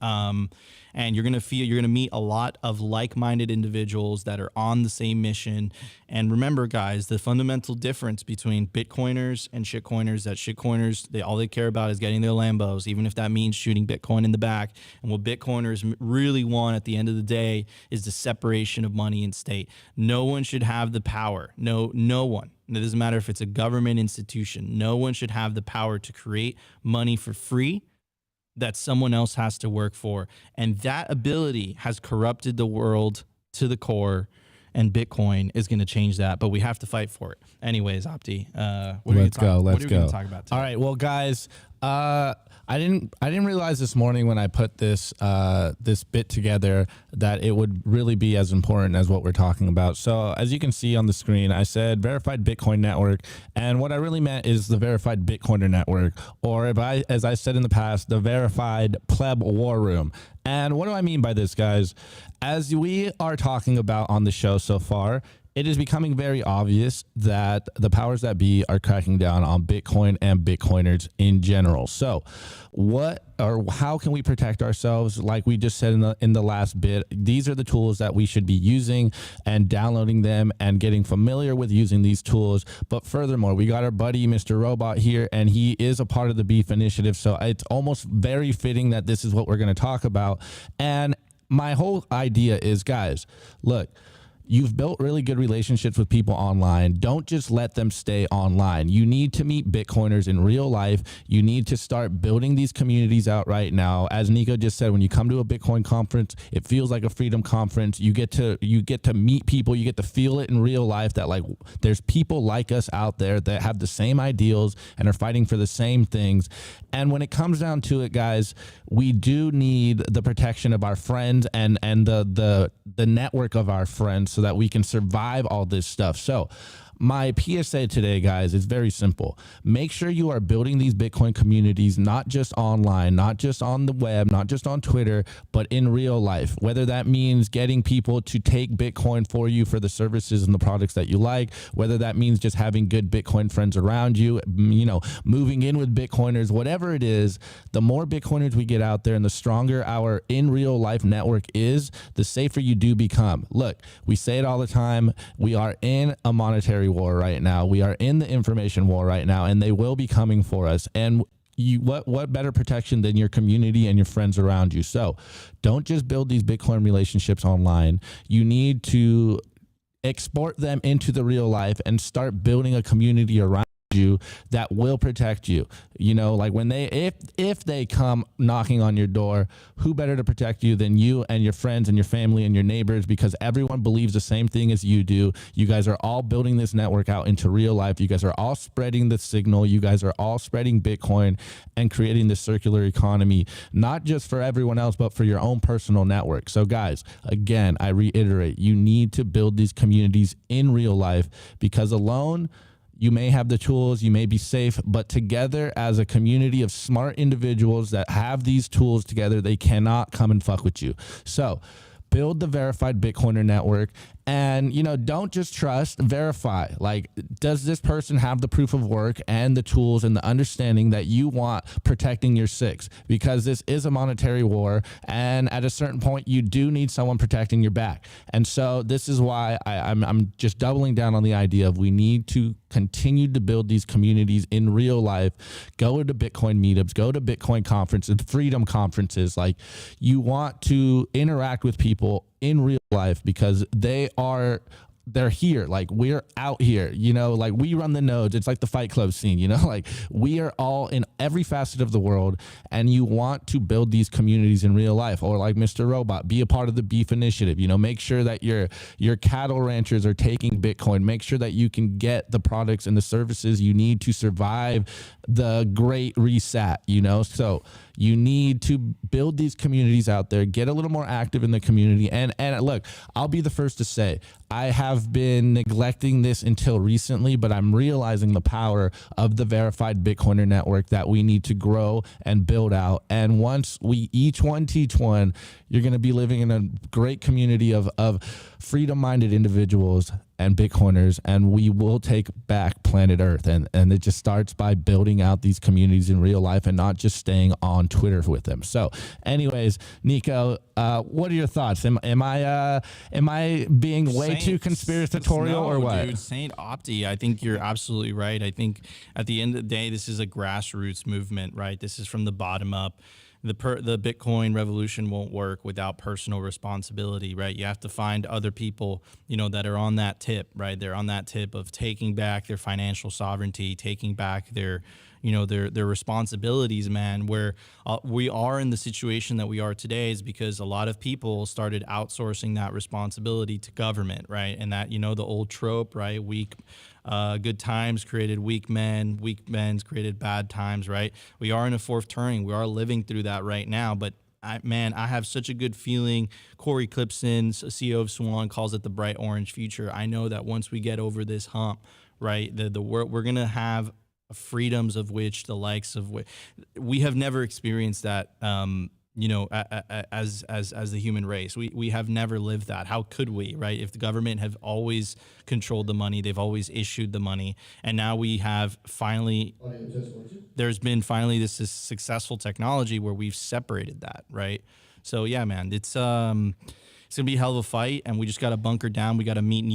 And you're going to meet a lot of like-minded individuals that are on the same mission. And remember, guys, the fundamental difference between Bitcoiners and shitcoiners, that shitcoiners, all they care about is getting their Lambos, even if that means shooting Bitcoin in the back. And what Bitcoiners really want at the end of the day is the separation of money and state. No one should have the power. No one. It doesn't matter if it's a government institution. No one should have the power to create money for free that someone else has to work for. And that ability has corrupted the world to the core, and Bitcoin is going to change that, but we have to fight for it. Anyways, Opti,
Let's go.
What are we going to talk about today?
All right, well, guys, I didn't realize this morning when I put this this bit together that it would really be as important as what we're talking about. So as you can see on the screen, I said verified Bitcoin network, and what I really meant is the verified Bitcoiner network, or as I said in the past, the verified pleb war room. And what do I mean by this, guys? As we are talking about on the show so far, it is becoming very obvious that the powers that be are cracking down on Bitcoin and Bitcoiners in general. So how can we protect ourselves? Like we just said in the last bit, these are the tools that we should be using and downloading them and getting familiar with using these tools. But furthermore, we got our buddy, Mr. Robot here, and he is a part of the Beef Initiative. So it's almost very fitting that this is what we're going to talk about. And my whole idea is, guys, look, you've built really good relationships with people online. Don't just let them stay online. You need to meet Bitcoiners in real life. You need to start building these communities out right now. As Nico just said, when you come to a Bitcoin conference, it feels like a freedom conference. You get to meet people. You get to feel it in real life that like there's people like us out there that have the same ideals and are fighting for the same things. And when it comes down to it, guys, we do need the protection of our friends and the network of our friends so that we can survive all this stuff. So my PSA today, guys, is very simple. Make sure you are building these Bitcoin communities, not just online, not just on the web, not just on Twitter, but in real life. Whether that means getting people to take Bitcoin for you for the services and the products that you like, whether that means just having good Bitcoin friends around you, moving in with Bitcoiners, whatever it is, the more Bitcoiners we get out there and the stronger our in real life network is, the safer you do become. Look, we say it all the time. We are in a monetary war right now. We are in the information war right now, and they will be coming for us. And what better protection than your community and your friends around you? So don't just build these Bitcoin relationships online. You need to export them into the real life and start building a community around you that will protect you. Like when if they come knocking on your door, who better to protect you than you and your friends and your family and your neighbors, because everyone believes the same thing as you do. You guys are all building this network out into real life. You guys are all spreading the signal. You guys are all spreading Bitcoin and creating this circular economy, not just for everyone else, but for your own personal network. So guys, again, I reiterate, you need to build these communities in real life, because alone, you may have the tools, you may be safe, but together as a community of smart individuals that have these tools together, they cannot come and fuck with you. So build the verified Bitcoiner network And, you know, don't just trust, verify. Like, does this person have the proof of work and the tools and the understanding that you want protecting your six? Because this is a monetary war, and at a certain point, you do need someone protecting your back. And so this is why I'm just doubling down on the idea of we need to continue to build these communities in real life. Go to Bitcoin meetups, go to Bitcoin conferences, freedom conferences. Like, you want to interact with people in real life because they're here. Like, we're out here, you know, like we run the nodes. It's like the Fight Club scene, you know, like we are all in every facet of the world, and you want to build these communities in real life. Or like Mr. Robot, be a part of the beef initiative, you know, make sure that your cattle ranchers are taking Bitcoin, make sure that you can get the products and the services you need to survive the great reset, you know. So you need to build these communities out there, get a little more active in the community. And look, I'll be the first to say, I have been neglecting this until recently, but I'm realizing the power of the verified Bitcoiner network that we need to grow and build out. And once we each one teach one, you're going to be living in a great community of freedom-minded individuals and Bitcoiners, and we will take back planet Earth. And it just starts by building out these communities in real life and not just staying on Twitter with them. So anyways, Nico, what are your thoughts? Am I being way too conspiratorial or what?
Dude, Saint Opti, I think you're absolutely right. I think at the end of the day, this is a grassroots movement, right? This is from the bottom up. The Bitcoin revolution won't work without personal responsibility, right? You have to find other people, you know, that are on that tip, right? They're on that tip of taking back their financial sovereignty, taking back their, you know, their responsibilities, man. Where we are in the situation that we are today is because a lot of people started outsourcing that responsibility to government, right? And that, you know, the old trope, right? Good times created weak men created bad times, right? We are in a fourth turning. We are living through that right now. But I have such a good feeling. Corey Clipson, CEO of Swan, calls it the bright orange future. I know that once we get over this hump, right, we're gonna have freedoms of which the likes of which we have never experienced that. You know, as the human race, we have never lived that. How could we, right? If the government have always controlled the money, they've always issued the money, and now we have finally, there's been finally this successful technology where we've separated that, right? So yeah, man, it's gonna be a hell of a fight, and we just got to bunker down. We got to meet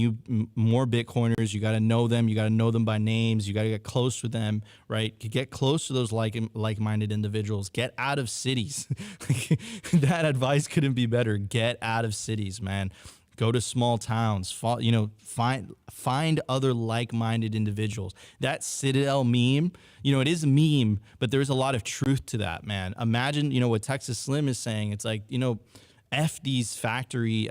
more Bitcoiners. You got to know them. You got to know them by names. You got to get close with them, right? Get close to those like-minded individuals. Get out of cities. That advice couldn't be better. Get out of cities, man. Go to small towns. Find other like-minded individuals. That Citadel meme, you know, it is a meme, but there's a lot of truth to that, man. Imagine, you know, what Texas Slim is saying. It's like, you know, F these factory,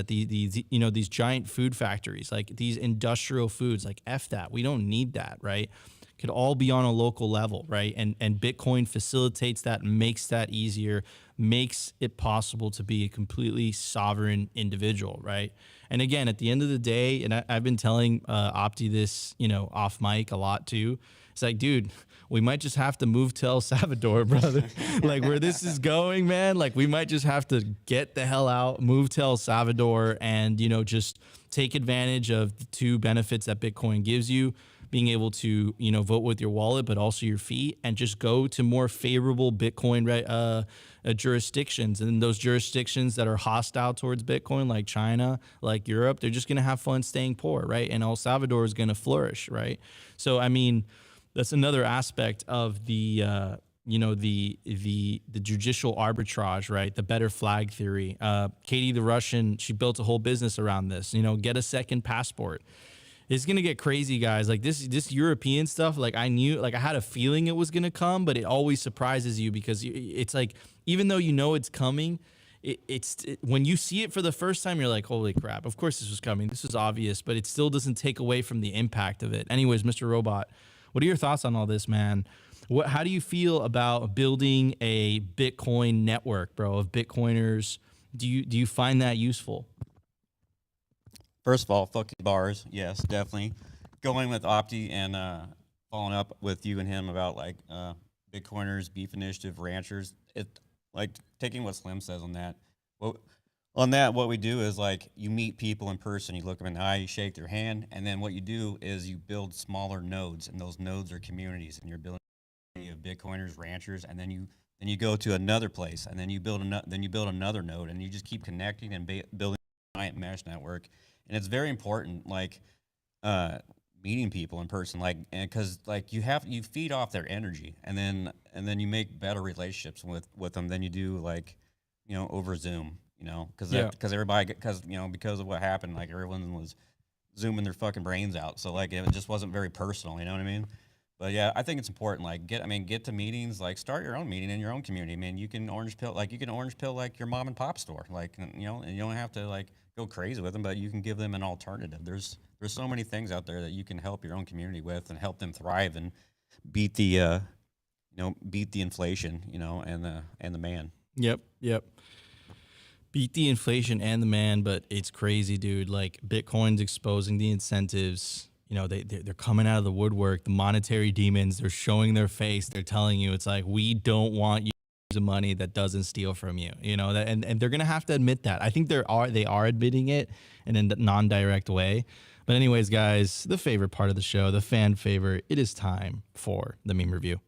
these giant food factories, like these industrial foods, like F that. We don't need that, right? Could all be on a local level, right? And Bitcoin facilitates that, makes that easier, makes it possible to be a completely sovereign individual, right? And again, at the end of the day, and I've been telling Opti this, you know, off mic a lot too. It's like, dude, we might just have to move to El Salvador, brother. Like, where this is going, man, like we might just have to get the hell out, move to El Salvador, and, you know, just take advantage of the two benefits that Bitcoin gives you, being able to, you know, vote with your wallet, but also your feet, and just go to more favorable Bitcoin jurisdictions. And those jurisdictions that are hostile towards Bitcoin, like China, like Europe, they're just going to have fun staying poor, right? And El Salvador is going to flourish, right? So, I mean, that's another aspect of the judicial arbitrage, right? The better flag theory. Katie the Russian, she built a whole business around this. You know, get a second passport. It's gonna get crazy, guys. Like this European stuff. Like I had a feeling it was gonna come, but it always surprises you because it's like, even though you know it's coming, when you see it for the first time, you're like, holy crap! Of course this was coming. This was obvious, but it still doesn't take away from the impact of it. Anyways, Mr. Robot, what are your thoughts on all this, man? How do you feel about building a Bitcoin network, bro, of Bitcoiners? Do you find that useful?
First of all, fuck you bars. Yes, definitely. Going with Opti and following up with you and him about like Bitcoiners, Beef Initiative, Ranchers. It like taking what Slim says on that. What On that, what we do is like you meet people in person, you look them in the eye, you shake their hand, and then what you do is you build smaller nodes, and those nodes are communities, and you're building a community of Bitcoiners, ranchers, and then you go to another place, and then you build another node, and you just keep connecting and building a giant mesh network. And it's very important, like meeting people in person, like, and because like you feed off their energy, and then you make better relationships with them than you do like over Zoom. Because because of what happened, like everyone was zooming their fucking brains out, so like it just wasn't very personal. You know what I mean? But yeah, I think it's important. Like get to meetings. Like start your own meeting in your own community. I mean, you can orange pill like your mom and pop store. Like and you don't have to like go crazy with them, but you can give them an alternative. There's so many things out there that you can help your own community with and help them thrive and beat the inflation. And the man.
Yep. Beat the inflation and the man, but it's crazy, dude. Like Bitcoin's exposing the incentives. They're coming out of the woodwork. The monetary demons, they're showing their face. They're telling you it's like, we don't want you to use money that doesn't steal from you. And they're gonna have to admit that. I think they are admitting it in a non-direct way. But anyways, guys, the favorite part of the show, the fan favorite, it is time for the meme review.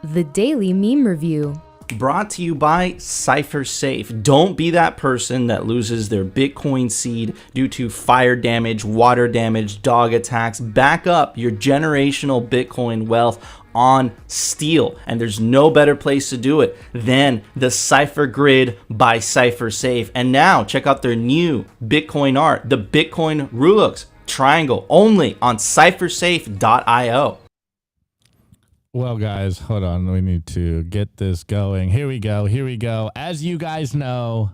The Daily Meme Review.
Brought to you by CipherSafe. Don't be that person that loses their Bitcoin seed due to fire damage, water damage, dog attacks. Back up your generational Bitcoin wealth on steel. And there's no better place to do it than the Cypher Grid by CipherSafe. And now check out their new Bitcoin art, the Bitcoin Rulux triangle, only on cyphersafe.io.
Well, guys, hold on. We need to get this going. Here we go. As you guys know,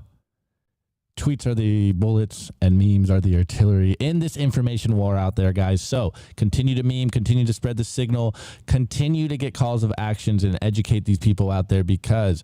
tweets are the bullets and memes are the artillery in this information war out there, guys. So continue to meme, continue to spread the signal, continue to get calls of actions and educate these people out there, because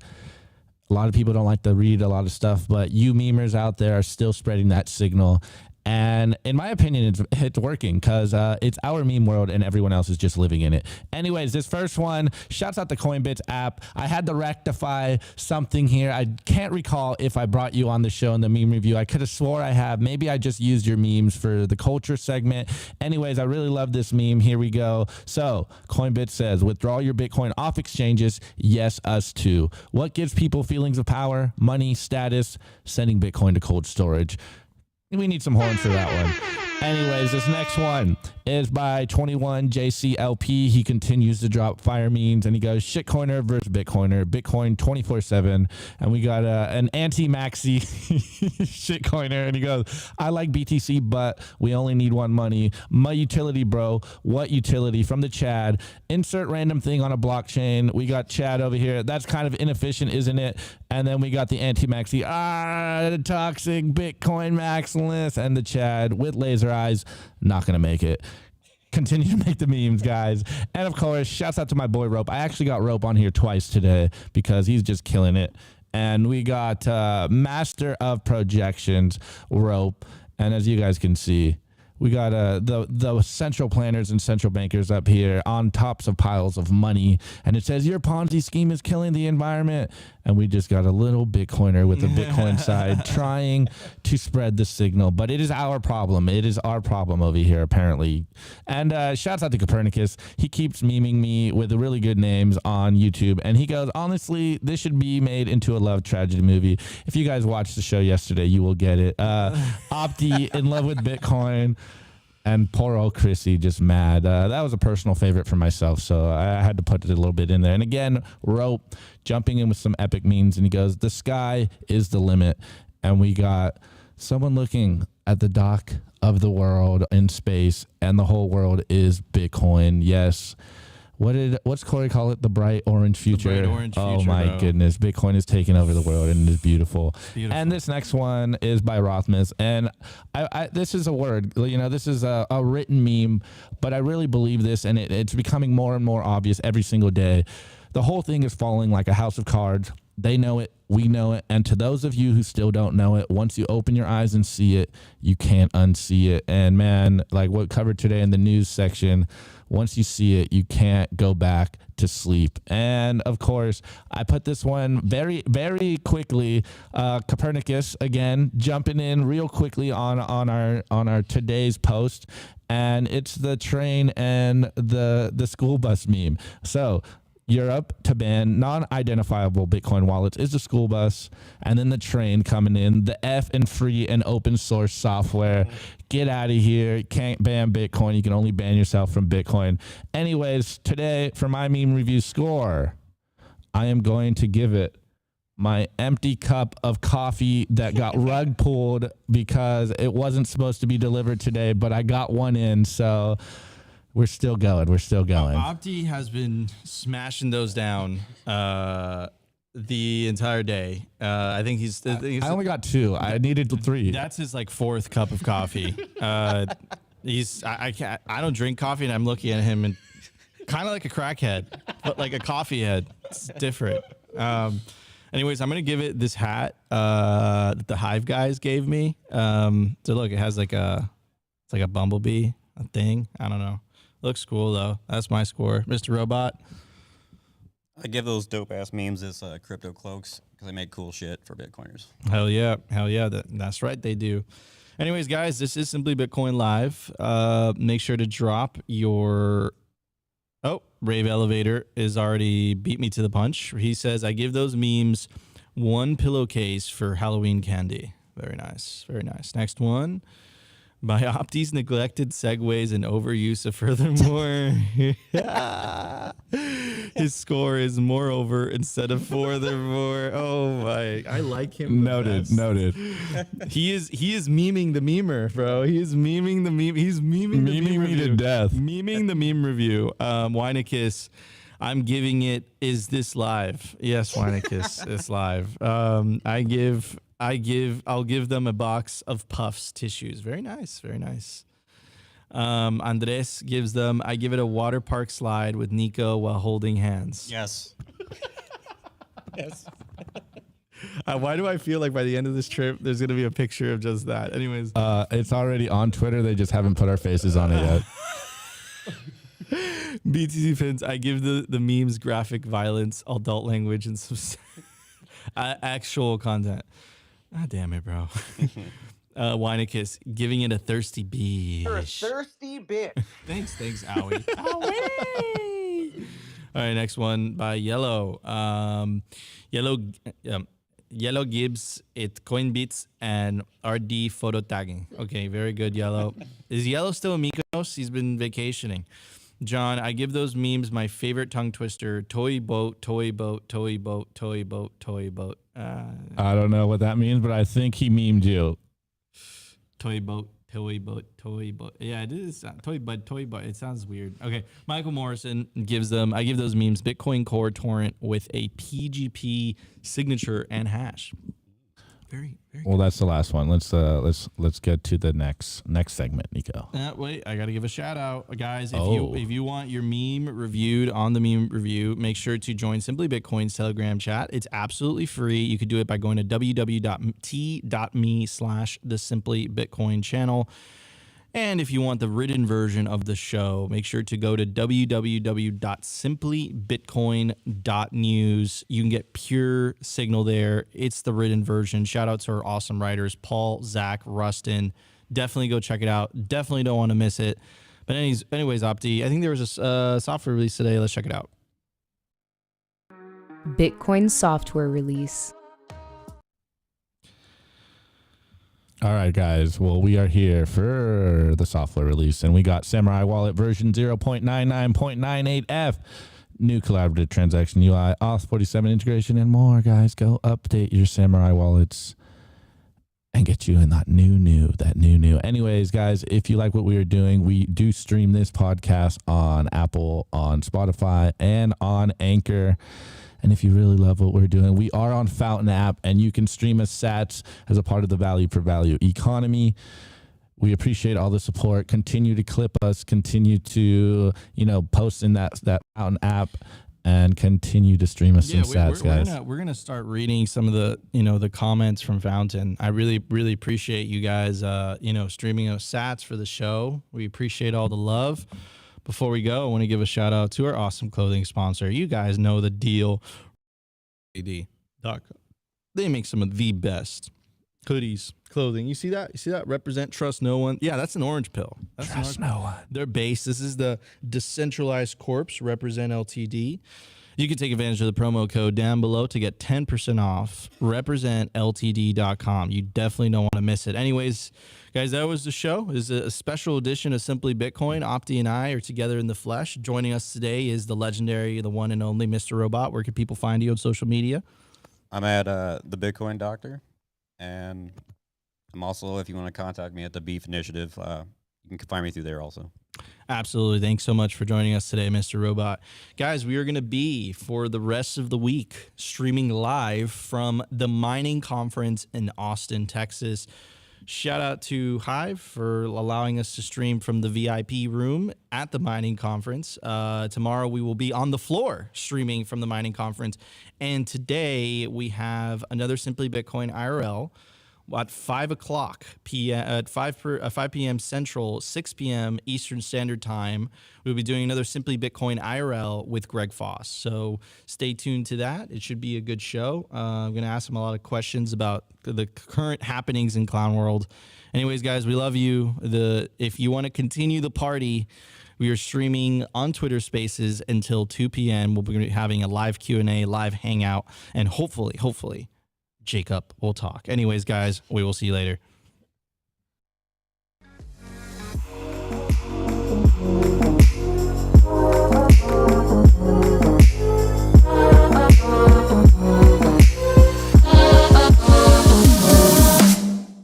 a lot of people don't like to read a lot of stuff, but you memers out there are still spreading that signal. And in my opinion, it's working, because it's our meme world and everyone else is just living in it. Anyways, this first one, shouts out the Coinbits app. I had to rectify something here. I can't recall if I brought you on the show in the meme review. I could have swore I have. Maybe I just used your memes for the culture segment. Anyways, I really love this meme. Here we go. So Coinbits says, withdraw your Bitcoin off exchanges. Yes, us too. What gives people feelings of power, money, status? Sending Bitcoin to cold storage. We need some horns for that one. Anyways, this next one is by 21JCLP. He continues to drop fire memes, and he goes, shitcoiner versus Bitcoiner, Bitcoin 24/7. And we got an anti-maxi shitcoiner, and he goes, I like BTC, but we only need one money. My utility, bro. What utility? From the Chad. Insert random thing on a blockchain. We got Chad over here. That's kind of inefficient, isn't it? And then we got the anti-maxi, the toxic Bitcoin maximalist, and the Chad with laser eyes. Not gonna make it. Continue to make the memes, guys. And of course, shouts out to my boy Rope. I actually got Rope on here twice today because he's just killing it. And we got Master of Projections Rope, and as you guys can see, we got the central planners and central bankers up here on tops of piles of money. And it says, your Ponzi scheme is killing the environment. And we just got a little Bitcoiner with the Bitcoin side trying to spread the signal. But it is our problem. It is our problem over here, apparently. And shouts out to Copernicus. He keeps memeing me with the really good names on YouTube. And he goes, honestly, this should be made into a love tragedy movie. If you guys watched the show yesterday, you will get it. Opti in love with Bitcoin. And poor old Chrissy, just mad. That was a personal favorite for myself, so I had to put it a little bit in there. And again, Rope jumping in with some epic memes, and he goes, the sky is the limit. And we got someone looking at the dock of the world in space, and the whole world is Bitcoin. Yes. What's Corey call it? The bright orange future.
The bright orange future,
oh my goodness. Bitcoin is taking over the world, and it is beautiful.
Beautiful.
And this next one is by Rothmus. And this is a word, this is a written meme, but I really believe this, and it's becoming more and more obvious every single day. The whole thing is falling like a house of cards.
They know it. We know it. And to those of you who still don't know it, once you open your eyes and see it, you can't unsee it. And man, like what covered today in the news section, once you see it, you can't go back to sleep. And of course, I put this one very, very quickly. Copernicus again jumping in real quickly on our today's post, and it's the train and the school bus meme. So Europe to ban non-identifiable Bitcoin wallets is the school bus, and then the train coming in, the F and free and open source software. Get out of here. You can't ban Bitcoin. You can only ban yourself from Bitcoin. Anyways, today for my meme review score, I am going to give it my empty cup of coffee that got rug pulled because it wasn't supposed to be delivered today, but I got one in, so we're still going.
Opti has been smashing those down the entire day. I think
I only got 2. I needed 3.
That's his like 4th cup of coffee. I don't drink coffee, and I'm looking at him and kind of like a crackhead, but like a coffee head. It's different. Anyways, I'm gonna give it this hat that the Hive guys gave me. So look, it has it's like a bumblebee, a thing. I don't know. Looks cool though. That's my score, Mr. Robot.
I give those dope ass memes as crypto cloaks because they make cool shit for Bitcoiners.
Hell yeah. That's right, they do. Anyways, guys, this is Simply Bitcoin Live. Make sure to drop your... Oh, Rave Elevator is already beat me to the punch. He says, I give those memes 1 pillowcase for Halloween candy. Very nice. Very nice. Next one. By Opti's neglected segues and overuse of furthermore. His score is moreover instead of furthermore. Oh my, I like him.
Noted.
He is memeing the memer, bro. He is memeing the meme. He's memeing the meme
me
review.
to death.
Memeing the meme review. Winekiss, I'm giving it, is this live? Yes, Winekiss, it's live. I'll give them a box of Puffs tissues. Very nice, very nice. Andres gives them, I give it a water park slide with Nico while holding hands.
Yes. Yes.
Why do I feel like by the end of this trip, there's going to be a picture of just that? Anyways.
It's already on Twitter. They just haven't put our faces on it yet.
BTC Fins, I give the memes graphic violence, adult language, and some actual content. Ah, damn it, bro. Winekiss, giving it a thirsty bitch.
You're a thirsty bitch.
Thanks, Owie. Owie! All right, next one by Yellow. Yellow Gibbs, it Coinbeats, and RD photo tagging. Okay, very good, Yellow. Is Yellow still in Mykonos? He's been vacationing. John, I give those memes my favorite tongue twister. Toy boat, toy boat, toy boat, toy boat, toy boat.
I don't know what that means, but I think he memed you.
Toy boat, toy boat, toy boat. Yeah, it is. Toy boat. It sounds weird. Okay. Michael Morrison gives them, I give those memes Bitcoin Core torrent with a PGP signature and hash. Very
well, that's the last one. Let's get to the next segment, Nico.
Wait, I gotta give a shout out, guys. If you want your meme reviewed on the meme review, make sure to join Simply Bitcoin's Telegram chat. It's absolutely free. You could do it by going to www.t.me/the Simply Bitcoin channel. And if you want the written version of the show, make sure to go to www.simplybitcoin.news. You can get pure signal there. It's the written version. Shout out to our awesome writers, Paul, Zach, Rustin. Definitely go check it out. Definitely don't want to miss it. But anyways, Opti, I think there was a software release today. Let's check it out.
Bitcoin software release.
All right, guys. Well, we are here for the software release, and we got Samurai Wallet version 0.99.98F, new collaborative transaction UI, Auth 47 integration, and more, guys. Go update your Samurai Wallets and get you in that new. Anyways, guys, if you like what we are doing, we do stream this podcast on Apple, on Spotify, and on Anchor. And if you really love what we're doing, we are on Fountain app, and you can stream us sats as a part of the value for value economy. We appreciate all the support. Continue to clip us. Continue to, post in that Fountain app. and continue to stream us some stats, guys.
We're gonna start reading some of the the comments from Fountain. I really appreciate you guys streaming us sats for the show. We appreciate all the love. Before we go, I want to give a shout out to our awesome clothing sponsor. You guys know the deal. AD.com. They make some of the best hoodies, clothing. You see that? Represent, trust no one. Yeah, that's an orange pill. Trust no one. Their base. This is the Decentralized Corpse, Represent LTD. You can take advantage of the promo code down below to get 10% off. RepresentLTD.com. You definitely don't want to miss it. Anyways, guys, that was the show. It's a special edition of Simply Bitcoin. Opti and I are together in the flesh. Joining us today is the legendary, the one and only Mr. Robot. Where can people find you on social media?
I'm at the Bitcoin Doctor, and I'm also, if you want to contact me, at the Beef Initiative. You can find me through there also.
Absolutely. Thanks so much for joining us today, Mr. Robot. Guys, we are going to be, for the rest of the week, streaming live from the mining conference in Austin, Texas. Shout out to Hive for allowing us to stream from the VIP room at the mining conference. Tomorrow we will be on the floor streaming from the mining conference. And today we have another Simply Bitcoin IRL at 5 p.m. at 5 p.m. Central, 6 p.m. Eastern Standard Time. We'll be doing another Simply Bitcoin IRL with Greg Foss. So stay tuned to that. It should be a good show. I'm going to ask him a lot of questions about the current happenings in Clown World. Anyways, guys, we love you. If you want to continue the party, we are streaming on Twitter Spaces until 2 p.m. We'll be having a live Q&A, live hangout, and hopefully, Jacob will talk. Anyways, guys, we will see you later.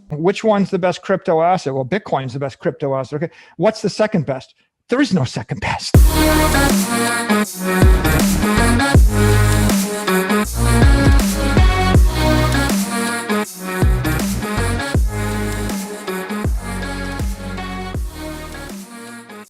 Which one's the best crypto asset? Well, Bitcoin's the best crypto asset. Okay. What's the second best? There is no second best.